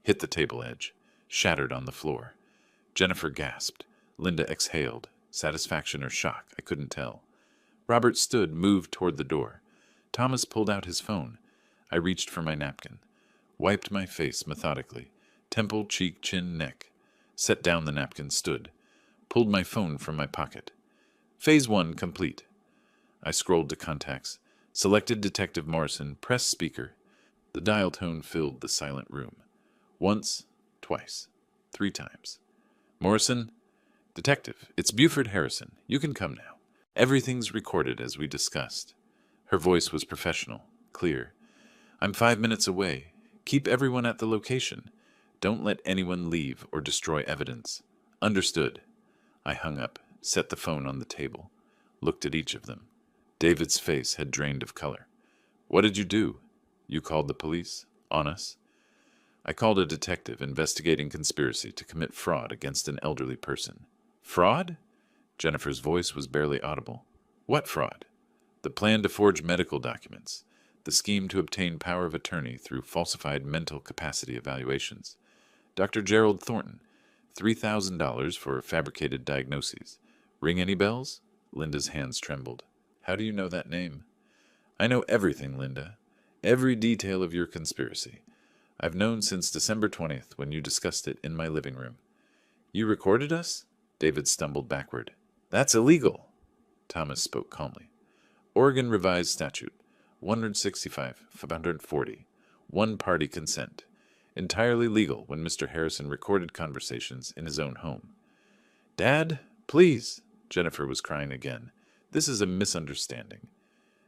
hit the table edge, shattered on the floor. Jennifer gasped. Linda exhaled. Satisfaction or shock, I couldn't tell. Robert stood, moved toward the door. Thomas pulled out his phone. I reached for my napkin. Wiped my face methodically. Temple, cheek, chin, neck. Set down the napkin, stood. Pulled my phone from my pocket. Phase 1 complete. I scrolled to contacts. Selected Detective Morrison, pressed speaker. The dial tone filled the silent room. Once, twice, 3 times. Morrison? Detective, it's Buford Harrison. You can come now. Everything's recorded as we discussed. Her voice was professional, clear. I'm 5 minutes away. Keep everyone at the location. Don't let anyone leave or destroy evidence. Understood. I hung up, set the phone on the table, looked at each of them. David's face had drained of color. What did you do? You called the police? On us? I called a detective investigating conspiracy to commit fraud against an elderly person. Fraud? Jennifer's voice was barely audible. What fraud? The plan to forge medical documents. the scheme to obtain power of attorney through falsified mental capacity evaluations. Dr. Gerald Thornton, $3,000 for fabricated diagnoses. Ring any bells? Linda's hands trembled. How do you know that name? I know everything, Linda. Every detail of your conspiracy. I've known since December 20th when you discussed it in my living room. You recorded us? David stumbled backward. That's illegal. Thomas spoke calmly. Oregon Revised Statute 165, 540. One-party consent. Entirely legal when Mr. Harrison recorded conversations in his own home. Dad, please, Jennifer was crying again. This is a misunderstanding.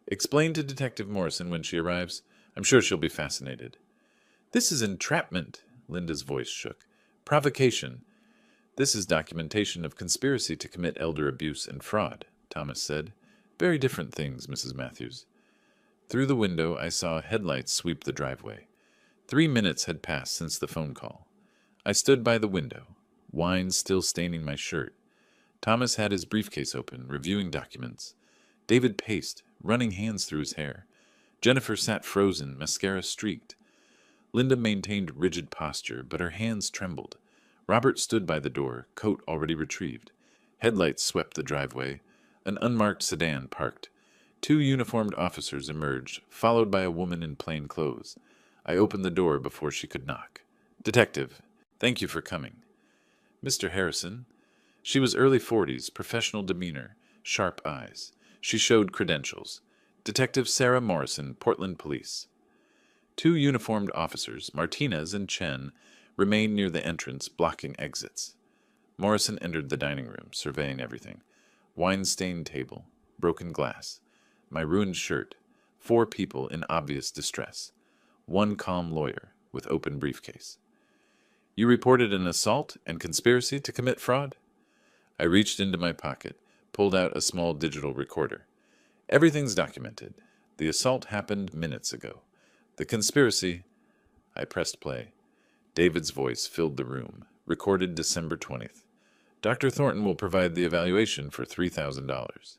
Explain to Detective Morrison when she arrives. I'm sure she'll be fascinated. This is entrapment, Linda's voice shook. Provocation. This is documentation of conspiracy to commit elder abuse and fraud, Thomas said. Very different things, Mrs. Matthews. Through the window, I saw headlights sweep the driveway. 3 minutes had passed since the phone call. I stood by the window, wine still staining my shirt. Thomas had his briefcase open, reviewing documents. David paced, running hands through his hair. Jennifer sat frozen, mascara streaked. Linda maintained rigid posture, but her hands trembled. Robert stood by the door, coat already retrieved. Headlights swept the driveway. An unmarked sedan parked. 2 uniformed officers emerged, followed by a woman in plain clothes. I opened the door before she could knock. Detective, thank you for coming. Mr. Harrison. She was early 40s, professional demeanor, sharp eyes. She showed credentials. Detective Sarah Morrison, Portland Police. 2 uniformed officers, Martinez and Chen, remained near the entrance, blocking exits. Morrison entered the dining room, surveying everything. Wine-stained table, broken glass, my ruined shirt, 4 people in obvious distress, 1 calm lawyer with open briefcase. You reported an assault and conspiracy to commit fraud? I reached into my pocket, pulled out a small digital recorder. Everything's documented. The assault happened minutes ago. The conspiracy... I pressed play. David's voice filled the room, recorded December 20th. Dr. Thornton will provide the evaluation for $3,000.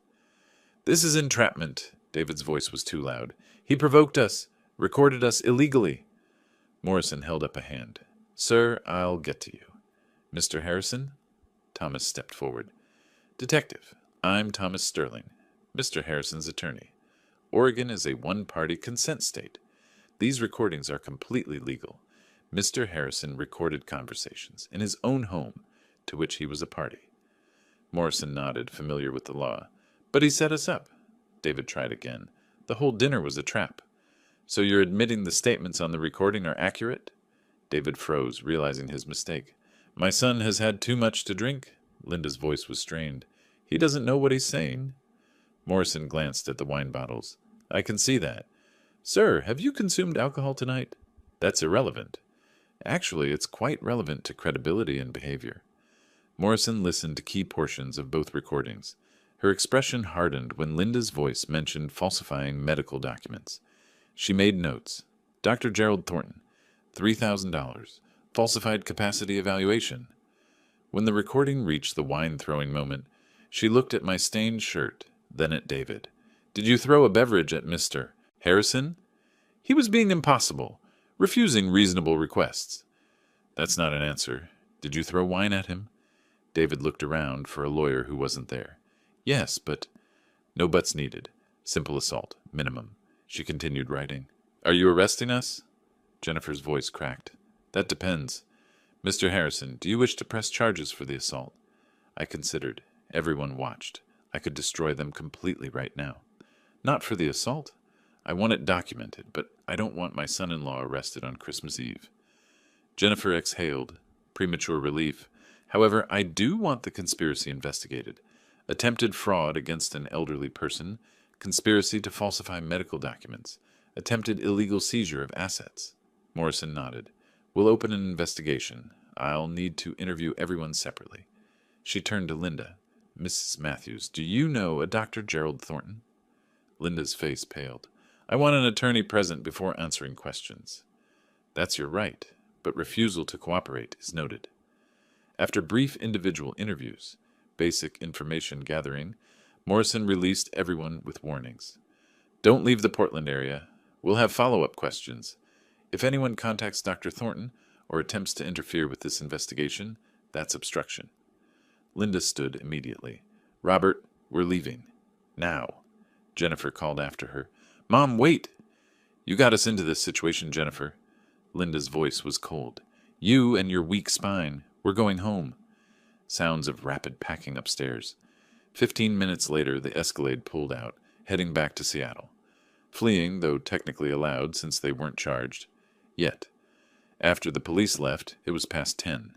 This is entrapment. David's voice was too loud. He provoked us, recorded us illegally. Morrison held up a hand. Sir, I'll get to you. Mr. Harrison? Thomas stepped forward. Detective, I'm Thomas Sterling, Mr. Harrison's attorney. Oregon is a one-party consent state. These recordings are completely legal. Mr. Harrison recorded conversations in his own home, to which he was a party. Morrison nodded, familiar with the law. But he set us up. David tried again. The whole dinner was a trap. So you're admitting the statements on the recording are accurate? David froze, realizing his mistake. My son has had too much to drink. Linda's voice was strained. He doesn't know what he's saying. Morrison glanced at the wine bottles. I can see that. Sir, have you consumed alcohol tonight? That's irrelevant. Actually, it's quite relevant to credibility and behavior. Morrison listened to key portions of both recordings. Her expression hardened when Linda's voice mentioned falsifying medical documents. She made notes. Dr. Gerald Thornton, $3,000. Falsified capacity evaluation. When the recording reached the wine-throwing moment, she looked at my stained shirt, then at David. Did you throw a beverage at Mr. Harrison? He was being impossible, refusing reasonable requests. That's not an answer. Did you throw wine at him? David looked around for a lawyer who wasn't there. Yes, but... No buts needed. Simple assault. Minimum. She continued writing. Are you arresting us? Jennifer's voice cracked. That depends. Mr. Harrison, do you wish to press charges for the assault? I considered. Everyone watched. I could destroy them completely right now. Not for the assault. I want it documented, but I don't want my son-in-law arrested on Christmas Eve. Jennifer exhaled. Premature relief. However, I do want the conspiracy investigated. Attempted fraud against an elderly person, conspiracy to falsify medical documents, attempted illegal seizure of assets. Morrison nodded. We'll open an investigation. I'll need to interview everyone separately. She turned to Linda. Mrs. Matthews, do you know a Dr. Gerald Thornton? Linda's face paled. I want an attorney present before answering questions. That's your right, but refusal to cooperate is noted. After brief individual interviews, basic information gathering, Morrison released everyone with warnings. Don't leave the Portland area. We'll have follow-up questions. If anyone contacts Dr. Thornton or attempts to interfere with this investigation, that's obstruction. Linda stood immediately. Robert, we're leaving. Now. Jennifer called after her. Mom, wait! You got us into this situation, Jennifer. Linda's voice was cold. You and your weak spine. We're going home. Sounds of rapid packing upstairs. 15 minutes later, the Escalade pulled out, heading back to Seattle. Fleeing, though technically allowed since they weren't charged. Yet. After the police left, it was past 10.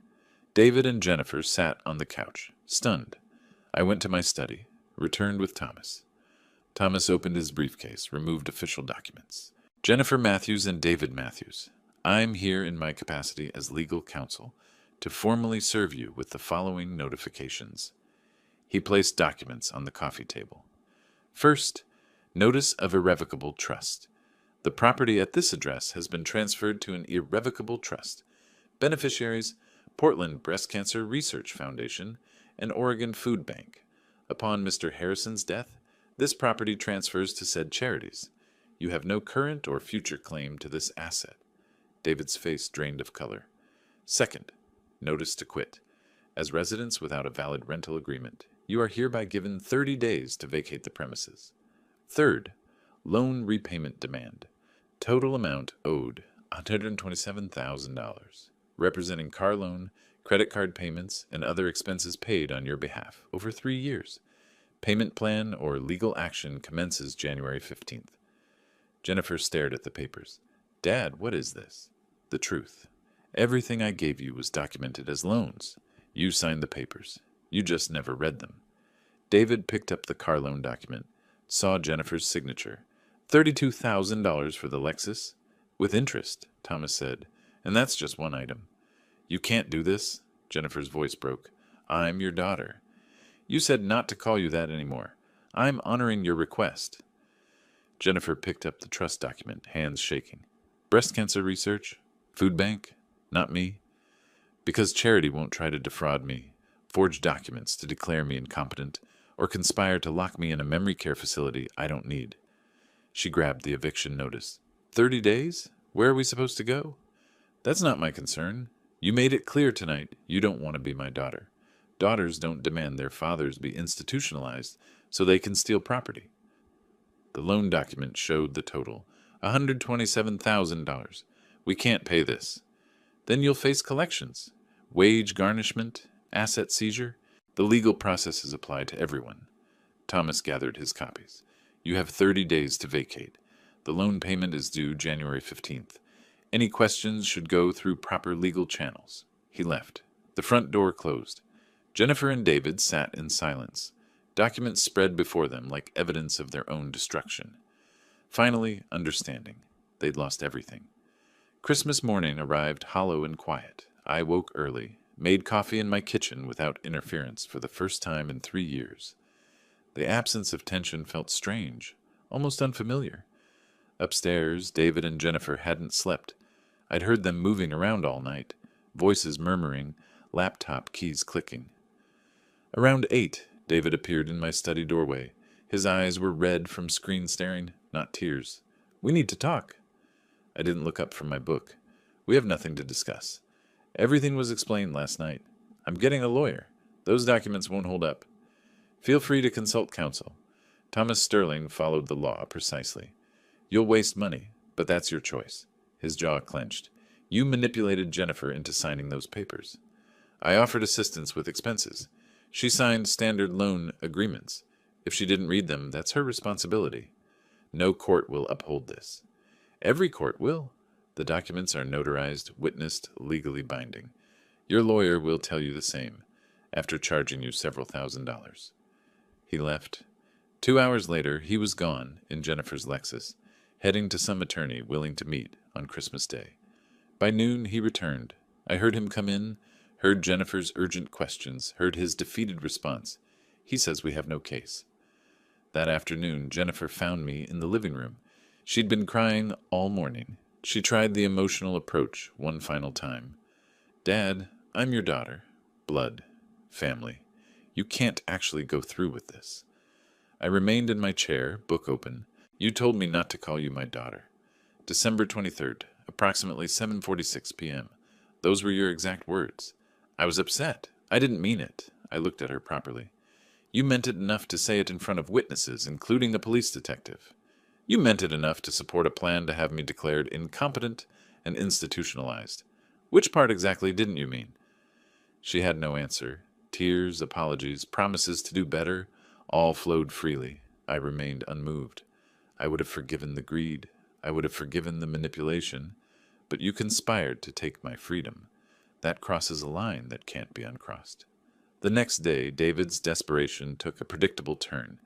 David and Jennifer sat on the couch, stunned. I went to my study, returned with Thomas. Thomas opened his briefcase, removed official documents. Jennifer Matthews and David Matthews, I'm here in my capacity as legal counsel to formally serve you with the following notifications. He placed documents on the coffee table. First, notice of irrevocable trust. The property at this address has been transferred to an irrevocable trust. Beneficiaries, Portland Breast Cancer Research Foundation and Oregon Food Bank. Upon Mr. Harrison's death, this property transfers to said charities. You have no current or future claim to this asset. David's face drained of color. Second, notice to quit. As residents without a valid rental agreement, you are hereby given 30 days to vacate the premises. Third, loan repayment demand. Total amount owed, $127,000, representing car loan, credit card payments, and other expenses paid on your behalf over 3 years. Payment plan or legal action commences January 15th. Jennifer stared at the papers. Dad, what is this? The truth. Everything I gave you was documented as loans. You signed the papers. You just never read them. David picked up the car loan document, saw Jennifer's signature. $32,000 for the Lexus? With interest, Thomas said. And that's just one item. You can't do this, Jennifer's voice broke. I'm your daughter. You said not to call you that anymore. I'm honoring your request. Jennifer picked up the trust document, hands shaking. Breast cancer research? Food bank? Not me. Because charity won't try to defraud me, forge documents to declare me incompetent, or conspire to lock me in a memory care facility I don't need. She grabbed the eviction notice. 30 days? Where are we supposed to go? That's not my concern. You made it clear tonight you don't want to be my daughter. Daughters don't demand their fathers be institutionalized so they can steal property. The loan document showed the total, $127,000. We can't pay this. Then you'll face collections, wage garnishment, asset seizure. The legal process is applied to everyone. Thomas gathered his copies. You have 30 days to vacate. The loan payment is due January 15th. Any questions should go through proper legal channels. He left. The front door closed. Jennifer and David sat in silence. Documents spread before them like evidence of their own destruction. Finally, understanding. They'd lost everything. Christmas morning arrived hollow and quiet. I woke early, made coffee in my kitchen without interference for the first time in 3 years. The absence of tension felt strange, almost unfamiliar. Upstairs, David and Jennifer hadn't slept. I'd heard them moving around all night, voices murmuring, laptop keys clicking. Around 8, David appeared in my study doorway. His eyes were red from screen staring, not tears. We need to talk. I didn't look up from my book. We have nothing to discuss. Everything was explained last night. I'm getting a lawyer. Those documents won't hold up. Feel free to consult counsel. Thomas Sterling followed the law precisely. You'll waste money, but that's your choice. His jaw clenched. You manipulated Jennifer into signing those papers. I offered assistance with expenses. She signed standard loan agreements. If she didn't read them, that's her responsibility. No court will uphold this. Every court will. The documents are notarized, witnessed, legally binding. Your lawyer will tell you the same, after charging you several $1,000s. He left. 2 hours later, he was gone in Jennifer's Lexus, heading to some attorney willing to meet on Christmas Day. By noon, he returned. I heard him come in, heard Jennifer's urgent questions, heard his defeated response. He says we have no case. That afternoon, Jennifer found me in the living room. She'd been crying all morning. She tried the emotional approach one final time. Dad, I'm your daughter. Blood. Family. You can't actually go through with this. I remained in my chair, book open. You told me not to call you my daughter. December 23rd, approximately 7:46 p.m. Those were your exact words. I was upset. I didn't mean it. I looked at her properly. You meant it enough to say it in front of witnesses, including the police detective. You meant it enough to support a plan to have me declared incompetent and institutionalized. Which part exactly didn't you mean? She had no answer. Tears, apologies, promises to do better, all flowed freely. I remained unmoved. I would have forgiven the greed. I would have forgiven the manipulation. But you conspired to take my freedom. That crosses a line that can't be uncrossed. The next day, David's desperation took a predictable turn.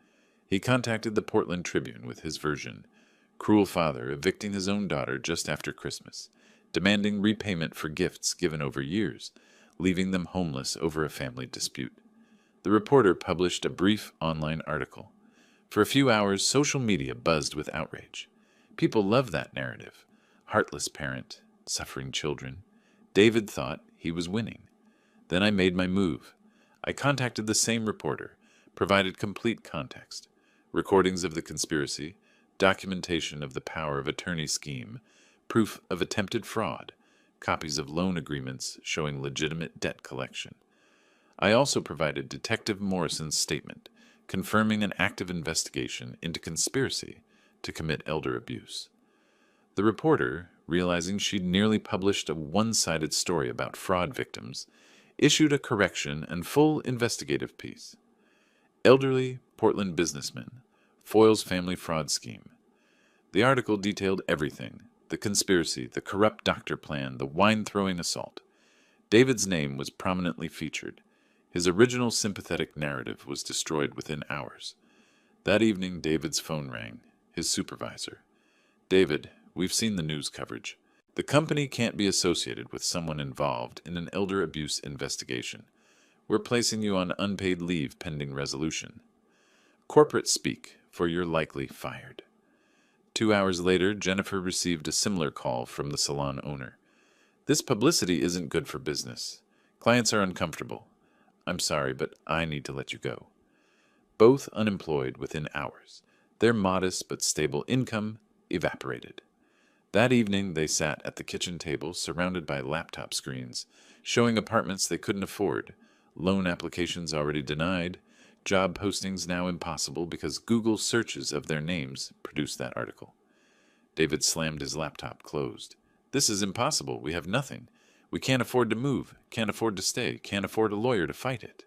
He contacted the Portland Tribune with his version. Cruel father evicting his own daughter just after Christmas, demanding repayment for gifts given over years, leaving them homeless over a family dispute. The reporter published a brief online article. For a few hours, social media buzzed with outrage. People loved that narrative. Heartless parent, suffering children. David thought he was winning. Then I made my move. I contacted the same reporter, provided complete context, recordings of the conspiracy, documentation of the power of attorney scheme, proof of attempted fraud, copies of loan agreements showing legitimate debt collection. I also provided Detective Morrison's statement, confirming an active investigation into conspiracy to commit elder abuse. The reporter, realizing she'd nearly published a one-sided story about fraud victims, issued a correction and full investigative piece. Elderly Portland businessman foils family fraud scheme. The article detailed everything: the conspiracy, the corrupt doctor plan, the wine-throwing assault. David's name was prominently featured. His original sympathetic narrative was destroyed within hours. That evening, David's phone rang. His supervisor. David, we've seen the news coverage. The company can't be associated with someone involved in an elder abuse investigation. We're placing you on unpaid leave pending resolution. Corporate speak, for you're likely fired. 2 hours later, Jennifer received a similar call from the salon owner. This publicity isn't good for business. Clients are uncomfortable. I'm sorry, but I need to let you go. Both unemployed within hours. Their modest but stable income evaporated. That evening, they sat at the kitchen table surrounded by laptop screens, showing apartments they couldn't afford, loan applications already denied, job postings now impossible because Google searches of their names produced that article. David slammed his laptop closed. This is impossible. We have nothing. We can't afford to move, can't afford to stay, can't afford a lawyer to fight it.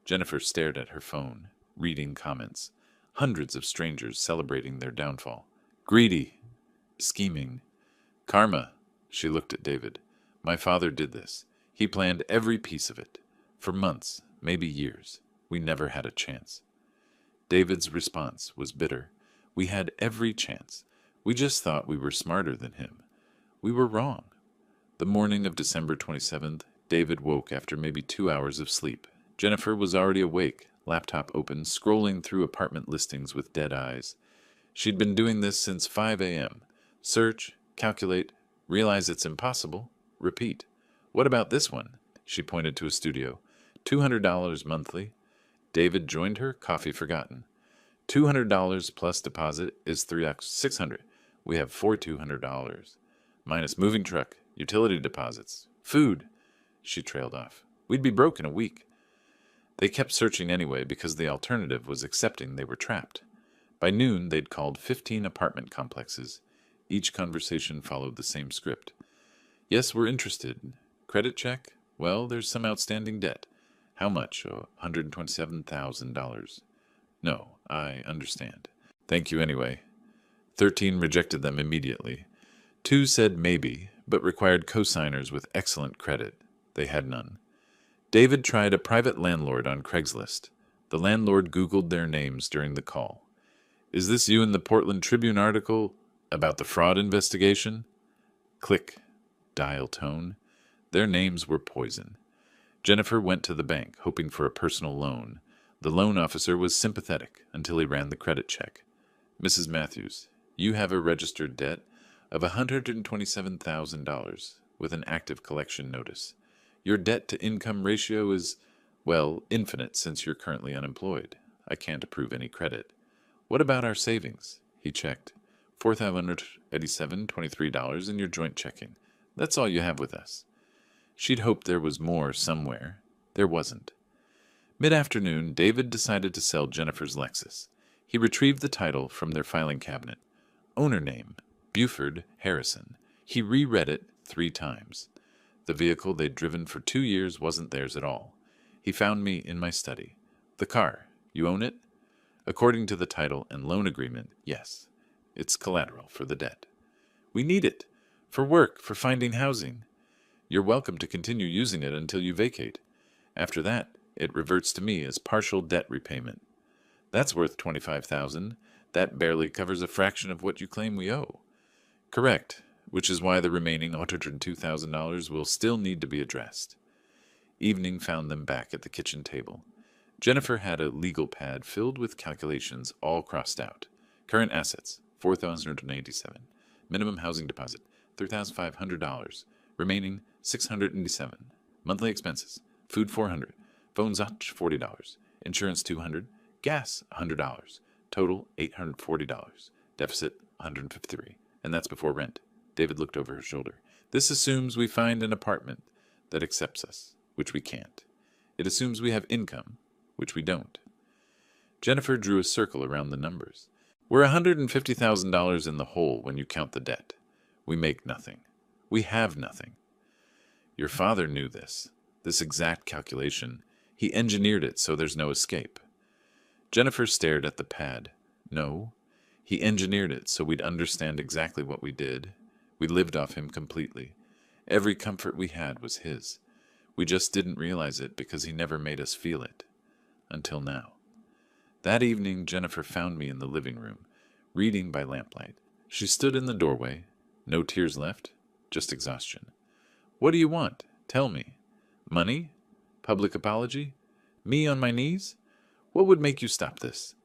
Jennifer stared at her phone, reading comments. Hundreds of strangers celebrating their downfall. Greedy. Scheming. Karma. She looked at David. My father did this. He planned every piece of it. For months, maybe years. We never had a chance. David's response was bitter. We had every chance. We just thought we were smarter than him. We were wrong. The morning of December 27th, David woke after maybe 2 hours of sleep. Jennifer was already awake, laptop open, scrolling through apartment listings with dead eyes. She'd been doing this since 5 a.m. Search, calculate, realize it's impossible, repeat. What about this one? She pointed to a studio. $200 monthly. David joined her, coffee forgotten. $200 plus deposit is $600. We have $200. Minus moving truck, utility deposits, food. She trailed off. We'd be broke in a week. They kept searching anyway because the alternative was accepting they were trapped. By noon, they'd called 15 apartment complexes. Each conversation followed the same script. Yes, we're interested. Credit check? Well, there's some outstanding debt. How much? $127,000. No, I understand. Thank you anyway. 13 rejected them immediately. 2 said maybe, but required co-signers with excellent credit. They had none. David tried a private landlord on Craigslist. The landlord Googled their names during the call. Is this you in the Portland Tribune article about the fraud investigation? Click. Dial tone. Their names were poison. Jennifer went to the bank, hoping for a personal loan. The loan officer was sympathetic until he ran the credit check. Mrs. Matthews, you have a registered debt of $127,000 with an active collection notice. Your debt-to-income ratio is, well, infinite since you're currently unemployed. I can't approve any credit. What about our savings? He checked. $4,587.23 in your joint checking. That's all you have with us. She'd hoped there was more somewhere. There wasn't. Mid-afternoon, David decided to sell Jennifer's Lexus. He retrieved the title from their filing cabinet. Owner name, Buford Harrison. He reread it 3 times. The vehicle they'd driven for 2 years wasn't theirs at all. He found me in my study. The car, you own it? According to the title and loan agreement, yes. It's collateral for the debt. We need it. For work, for finding housing. You're welcome to continue using it until you vacate. After that, it reverts to me as partial debt repayment. That's worth $25,000. That barely covers a fraction of what you claim we owe. Correct, which is why the remaining $102,000 will still need to be addressed. Evening found them back at the kitchen table. Jennifer had a legal pad filled with calculations all crossed out. Current assets, $4,087. Minimum housing deposit, $3,500. Remaining, $687. Monthly expenses, food $400. Phone Zach, $40. Insurance $200. Gas $100. Total $840. Deficit $153. And that's before rent. David looked over her shoulder. This assumes we find an apartment that accepts us, which we can't. It assumes we have income, which we don't. Jennifer drew a circle around the numbers. We're $150,000 in the hole when you count the debt. We make nothing. We have nothing. Your father knew this exact calculation. He engineered it so there's no escape. Jennifer stared at the pad. No, he engineered it so we'd understand exactly what we did. We lived off him completely. Every comfort we had was his. We just didn't realize it because he never made us feel it. Until now. That evening, Jennifer found me in the living room, reading by lamplight. She stood in the doorway. No tears left, just exhaustion. What do you want? Tell me. Money? Public apology? Me on my knees? What would make you stop this?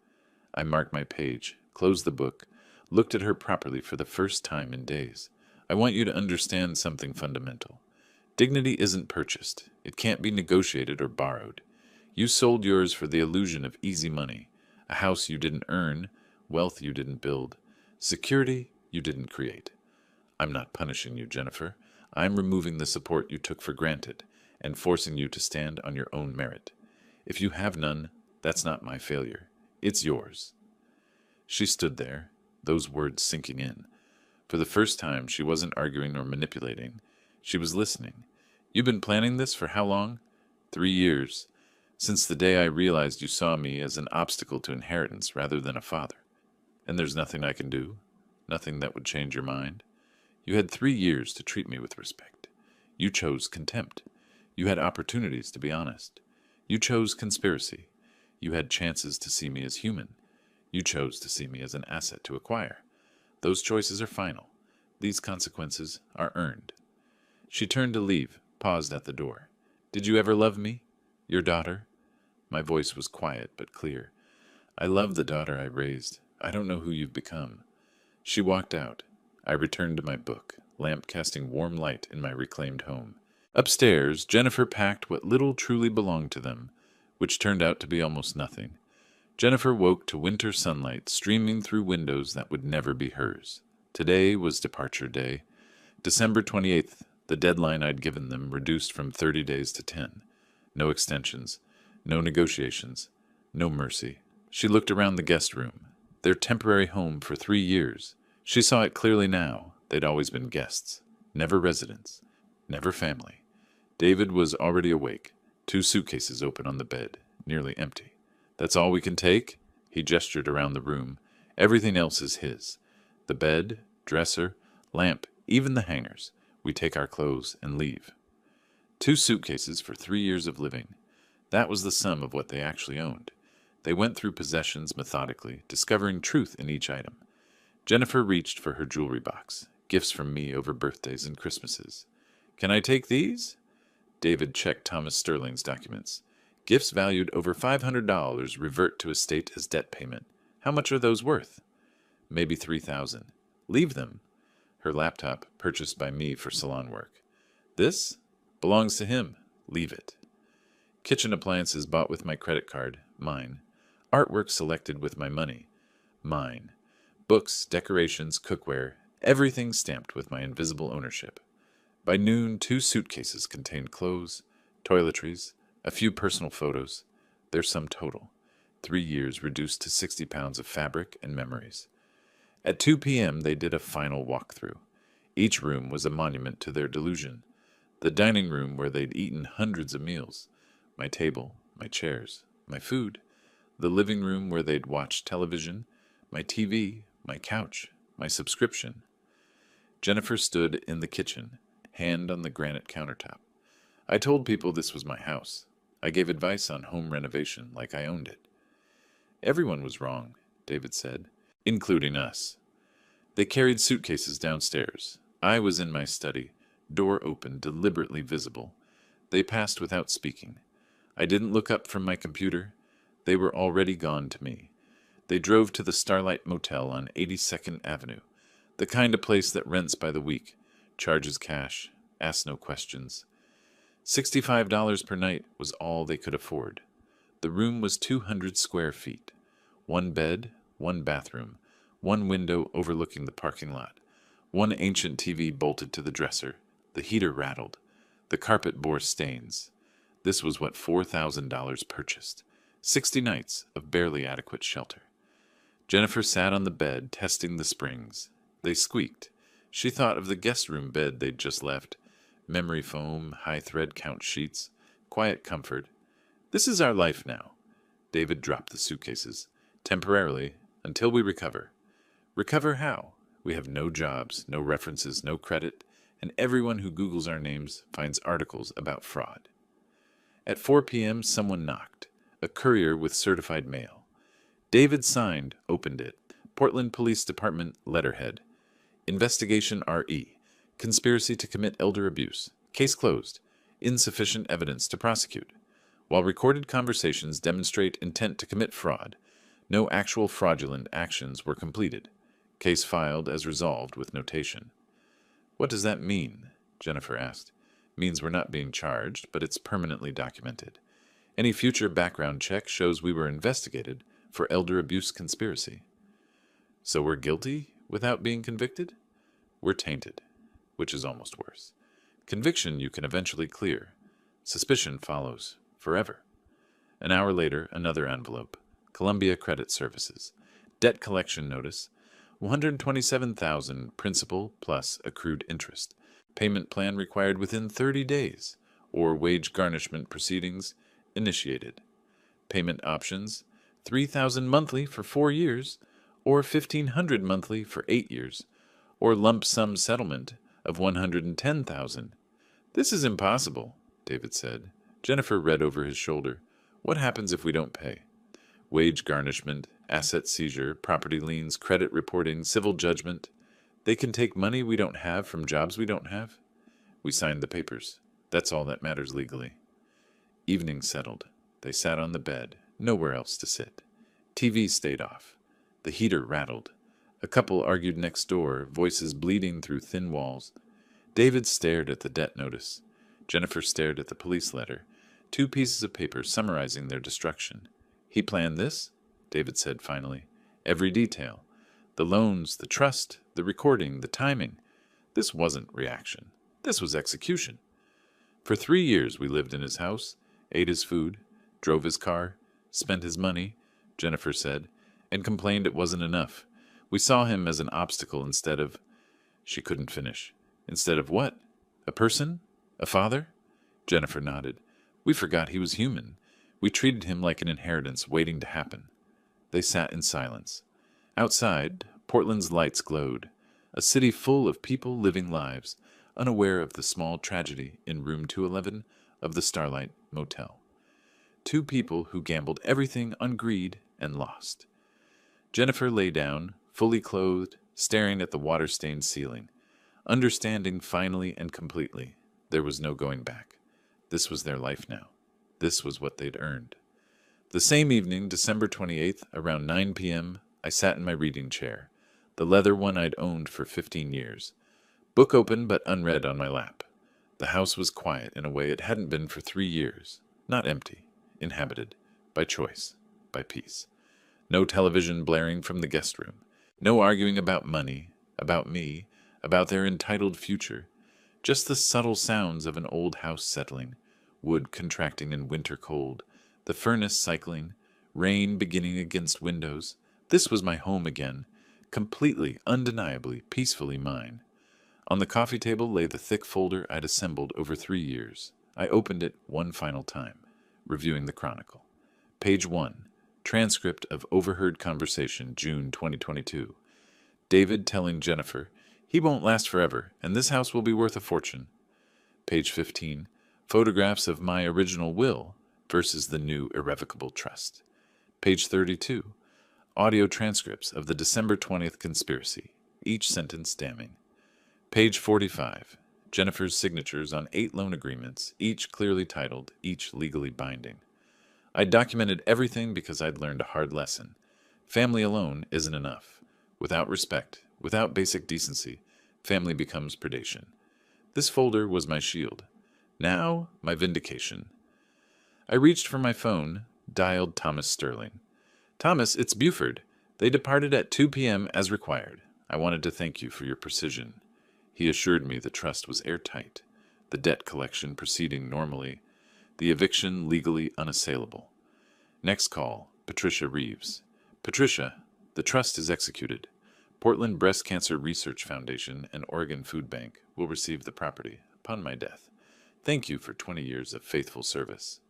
I marked my page, closed the book, looked at her properly for the first time in days. I want you to understand something fundamental. Dignity isn't purchased. It can't be negotiated or borrowed. You sold yours for the illusion of easy money, a house you didn't earn, wealth you didn't build, security you didn't create. I'm not punishing you, Jennifer. I'm removing the support you took for granted and forcing you to stand on your own merit. If you have none, that's not my failure. It's yours. She stood there, those words sinking in. For the first time, she wasn't arguing or manipulating. She was listening. You've been planning this for how long? 3 years. Since the day I realized you saw me as an obstacle to inheritance rather than a father. And there's nothing I can do? Nothing that would change your mind? You had 3 years to treat me with respect. You chose contempt. You had opportunities to be honest. You chose conspiracy. You had chances to see me as human. You chose to see me as an asset to acquire. Those choices are final. These consequences are earned. She turned to leave, paused at the door. Did you ever love me? Your daughter? My voice was quiet but clear. I love the daughter I raised. I don't know who you've become. She walked out. I returned to my book, lamp casting warm light in my reclaimed home. Upstairs, Jennifer packed what little truly belonged to them, which turned out to be almost nothing. Jennifer woke to winter sunlight streaming through windows that would never be hers. Today was departure day. December 28th, the deadline I'd given them reduced from 30 days to 10. No extensions, no negotiations, no mercy. She looked around the guest room, their temporary home for 3 years. She saw it clearly now. They'd always been guests, never residents, never family. David was already awake, 2 suitcases open on the bed, nearly empty. That's all we can take? He gestured around the room. Everything else is his. The bed, dresser, lamp, even the hangers. We take our clothes and leave. 2 suitcases for 3 years of living. That was the sum of what they actually owned. They went through possessions methodically, discovering truth in each item. Jennifer reached for her jewelry box, gifts from me over birthdays and Christmases. Can I take these? David checked Thomas Sterling's documents. Gifts valued over $500 revert to estate as debt payment. How much are those worth? Maybe $3,000. Leave them. Her laptop, purchased by me for salon work. This belongs to him. Leave it. Kitchen appliances bought with my credit card. Mine. Artwork selected with my money. Mine. Books, decorations, cookware, everything stamped with my invisible ownership. By noon, 2 suitcases contained clothes, toiletries, a few personal photos, their sum total. 3 years reduced to 60 pounds of fabric and memories. At 2 p.m., they did a final walkthrough. Each room was a monument to their delusion. The dining room where they'd eaten hundreds of meals, my table, my chairs, my food. The living room where they'd watched television, my TV, my couch, my subscription. Jennifer stood in the kitchen, hand on the granite countertop. I told people this was my house. I gave advice on home renovation like I owned it. Everyone was wrong, David said, including us. They carried suitcases downstairs. I was in my study, door open, deliberately visible. They passed without speaking. I didn't look up from my computer. They were already gone to me. They drove to the Starlight Motel on 82nd Avenue, the kind of place that rents by the week, charges cash, asks no questions. $65 per night was all they could afford. The room was 200 square feet. 1 bed, 1 bathroom, 1 window overlooking the parking lot, 1 ancient TV bolted to the dresser. The heater rattled. The carpet bore stains. This was what $4,000 purchased. 60 nights of barely adequate shelter. Jennifer sat on the bed, testing the springs. They squeaked. She thought of the guest room bed they'd just left. Memory foam, high thread count sheets, quiet comfort. This is our life now. David dropped the suitcases. Temporarily, until we recover. Recover how? We have no jobs, no references, no credit, and everyone who Googles our names finds articles about fraud. At 4 p.m., someone knocked. A courier with certified mail. David signed, opened it. Portland Police Department letterhead. Investigation RE. Conspiracy to commit elder abuse. Case closed. Insufficient evidence to prosecute. While recorded conversations demonstrate intent to commit fraud, no actual fraudulent actions were completed. Case filed as resolved with notation. What does that mean? Jennifer asked. Means we're not being charged, but it's permanently documented. Any future background check shows we were investigated for elder abuse conspiracy. So we're guilty without being convicted? We're tainted, which is almost worse. Conviction you can eventually clear. Suspicion follows forever. An hour later, another envelope. Columbia Credit Services. Debt collection notice. $127,000 principal plus accrued interest. Payment plan required within 30 days, or wage garnishment proceedings initiated. Payment options: $3,000 monthly for 4 years, or $1,500 monthly for 8 years, or lump sum settlement of $110,000. This is impossible, David said. Jennifer read over his shoulder. What happens if we don't pay? Wage garnishment, asset seizure, property liens, credit reporting, civil judgment. They can take money we don't have from jobs we don't have. We signed the papers. That's all that matters legally. Evening settled. They sat on the bed, nowhere else to sit. TV stayed off. The heater rattled. A couple argued next door, voices bleeding through thin walls. David stared at the debt notice. Jennifer stared at the police letter, 2 pieces of paper summarizing their destruction. He planned this, David said finally. Every detail. The loans, the trust, the recording, the timing. This wasn't reaction. This was execution. For 3 years we lived in his house, ate his food, drove his car, spent his money, Jennifer said, and complained it wasn't enough. We saw him as an obstacle instead of... She couldn't finish. Instead of what? A person? A father? Jennifer nodded. We forgot he was human. We treated him like an inheritance waiting to happen. They sat in silence. Outside, Portland's lights glowed. A city full of people living lives, unaware of the small tragedy in room 211 of the Starlight Motel. 2 people who gambled everything on greed and lost. Jennifer lay down, fully clothed, staring at the water-stained ceiling, understanding finally and completely there was no going back. This was their life now. This was what they'd earned. The same evening, December 28th, around 9 p.m., I sat in my reading chair, the leather one I'd owned for 15 years. Book open but unread on my lap. The house was quiet in a way it hadn't been for 3 years. Not empty. Inhabited. By choice. By peace. No television blaring from the guest room. No arguing about money, about me, about their entitled future. Just the subtle sounds of an old house settling, wood contracting in winter cold, the furnace cycling, rain beginning against windows. This was my home again, completely, undeniably, peacefully mine. On the coffee table lay the thick folder I'd assembled over 3 years. I opened it one final time, reviewing the Chronicle. Page 1. Transcript of overheard conversation, June 2022. David telling Jennifer, "He won't last forever, and this house will be worth a fortune." Page 15. Photographs of my original will versus the new irrevocable trust. Page 32. Audio transcripts of the December 20th conspiracy, each sentence damning. Page 45. Jennifer's signatures on 8 loan agreements, each clearly titled, each legally binding. I documented everything because I'd learned a hard lesson. Family alone isn't enough. Without respect, without basic decency, family becomes predation. This folder was my shield. Now, my vindication. I reached for my phone, dialed Thomas Sterling. "Thomas, it's Buford. They departed at 2 p.m. as required. I wanted to thank you for your precision." He assured me the trust was airtight, the debt collection proceeding normally, the eviction legally unassailable. Next call, Patricia Reeves. "Patricia, the trust is executed. Portland Breast Cancer Research Foundation and Oregon Food Bank will receive the property upon my death. Thank you for 20 years of faithful service."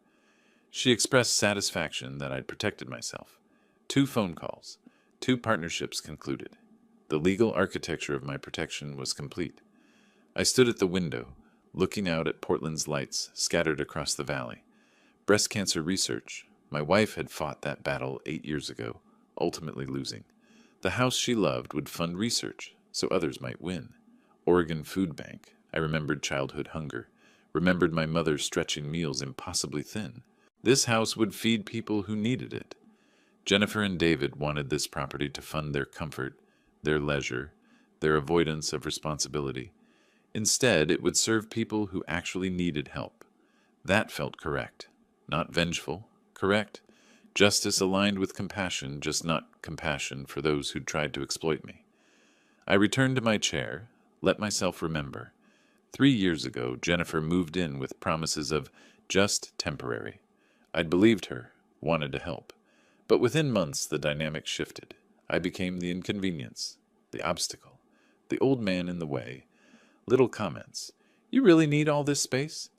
She expressed satisfaction that I'd protected myself. 2 phone calls, 2 partnerships concluded. The legal architecture of my protection was complete. I stood at the window, looking out at Portland's lights scattered across the valley. Breast cancer research. My wife had fought that battle 8 years ago, ultimately losing. The house she loved would fund research, so others might win. Oregon Food Bank. I remembered childhood hunger, remembered my mother stretching meals impossibly thin. This house would feed people who needed it. Jennifer and David wanted this property to fund their comfort, their leisure, their avoidance of responsibility. Instead, it would serve people who actually needed help. That felt correct. Not vengeful. Correct. Justice aligned with compassion, just not compassion for those who'd tried to exploit me. I returned to my chair, let myself remember. 3 years ago, Jennifer moved in with promises of just temporary. I'd believed her, wanted to help. But within months, the dynamic shifted. I became the inconvenience, the obstacle, the old man in the way. Little comments. "You really need all this space?"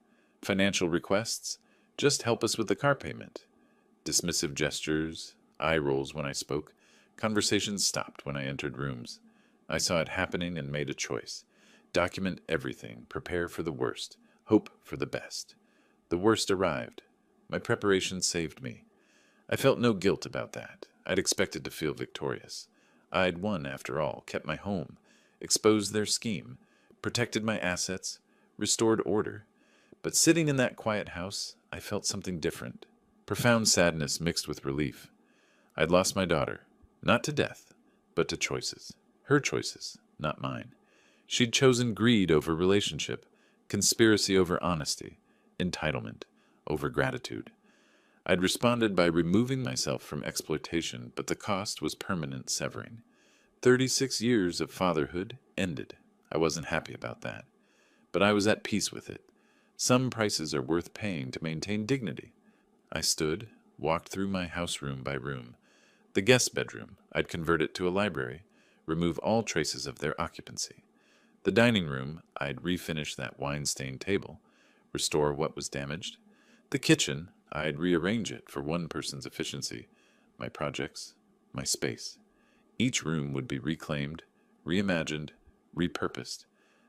Financial requests. "Just help us with the car payment." Dismissive gestures, eye rolls when I spoke. Conversations stopped when I entered rooms. I saw it happening and made a choice. Document everything, prepare for the worst, hope for the best. The worst arrived. My preparation saved me. I felt no guilt about that. I'd expected to feel victorious. I'd won, after all, kept my home, exposed their scheme, protected my assets, restored order. But sitting in that quiet house, I felt something different. Profound sadness mixed with relief. I'd lost my daughter, not to death, but to choices. Her choices, not mine. She'd chosen greed over relationship, conspiracy over honesty, entitlement over gratitude. I'd responded by removing myself from exploitation, but the cost was permanent severing. 36 years of fatherhood ended. I wasn't happy about that, but I was at peace with it. Some prices are worth paying to maintain dignity. I stood, walked through my house room by room. The guest bedroom, I'd convert it to a library, remove all traces of their occupancy. The dining room, I'd refinish that wine-stained table, restore what was damaged. The kitchen, I'd rearrange it for one person's efficiency, my projects, my space. Each room would be reclaimed, reimagined, repurposed.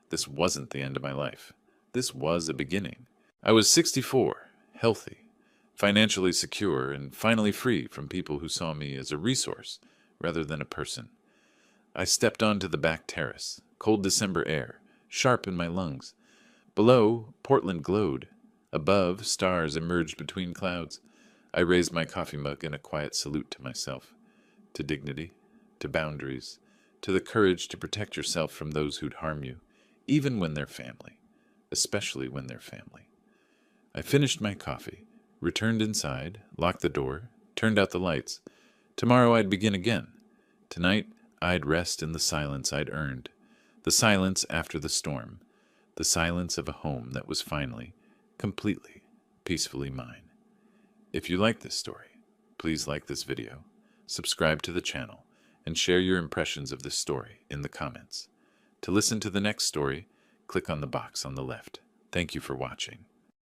This wasn't the end of my life. This was a beginning. I was 64, healthy, financially secure, and finally free from people who saw me as a resource rather than a person. I stepped onto the back terrace, cold December air, sharp in my lungs. Below, Portland glowed. Above, stars emerged between clouds. I raised my coffee mug in a quiet salute to myself, to dignity, to boundaries, to the courage to protect yourself from those who'd harm you, even when they're family, especially when they're family. I finished my coffee, returned inside, locked the door, turned out the lights. Tomorrow I'd begin again. Tonight, I'd rest in the silence I'd earned, the silence after the storm, the silence of a home that was finally, completely, peacefully mine. If you like this story, please like this video, subscribe to the channel, and share your impressions of this story in the comments. To listen to the next story, click on the box on the left. Thank you for watching.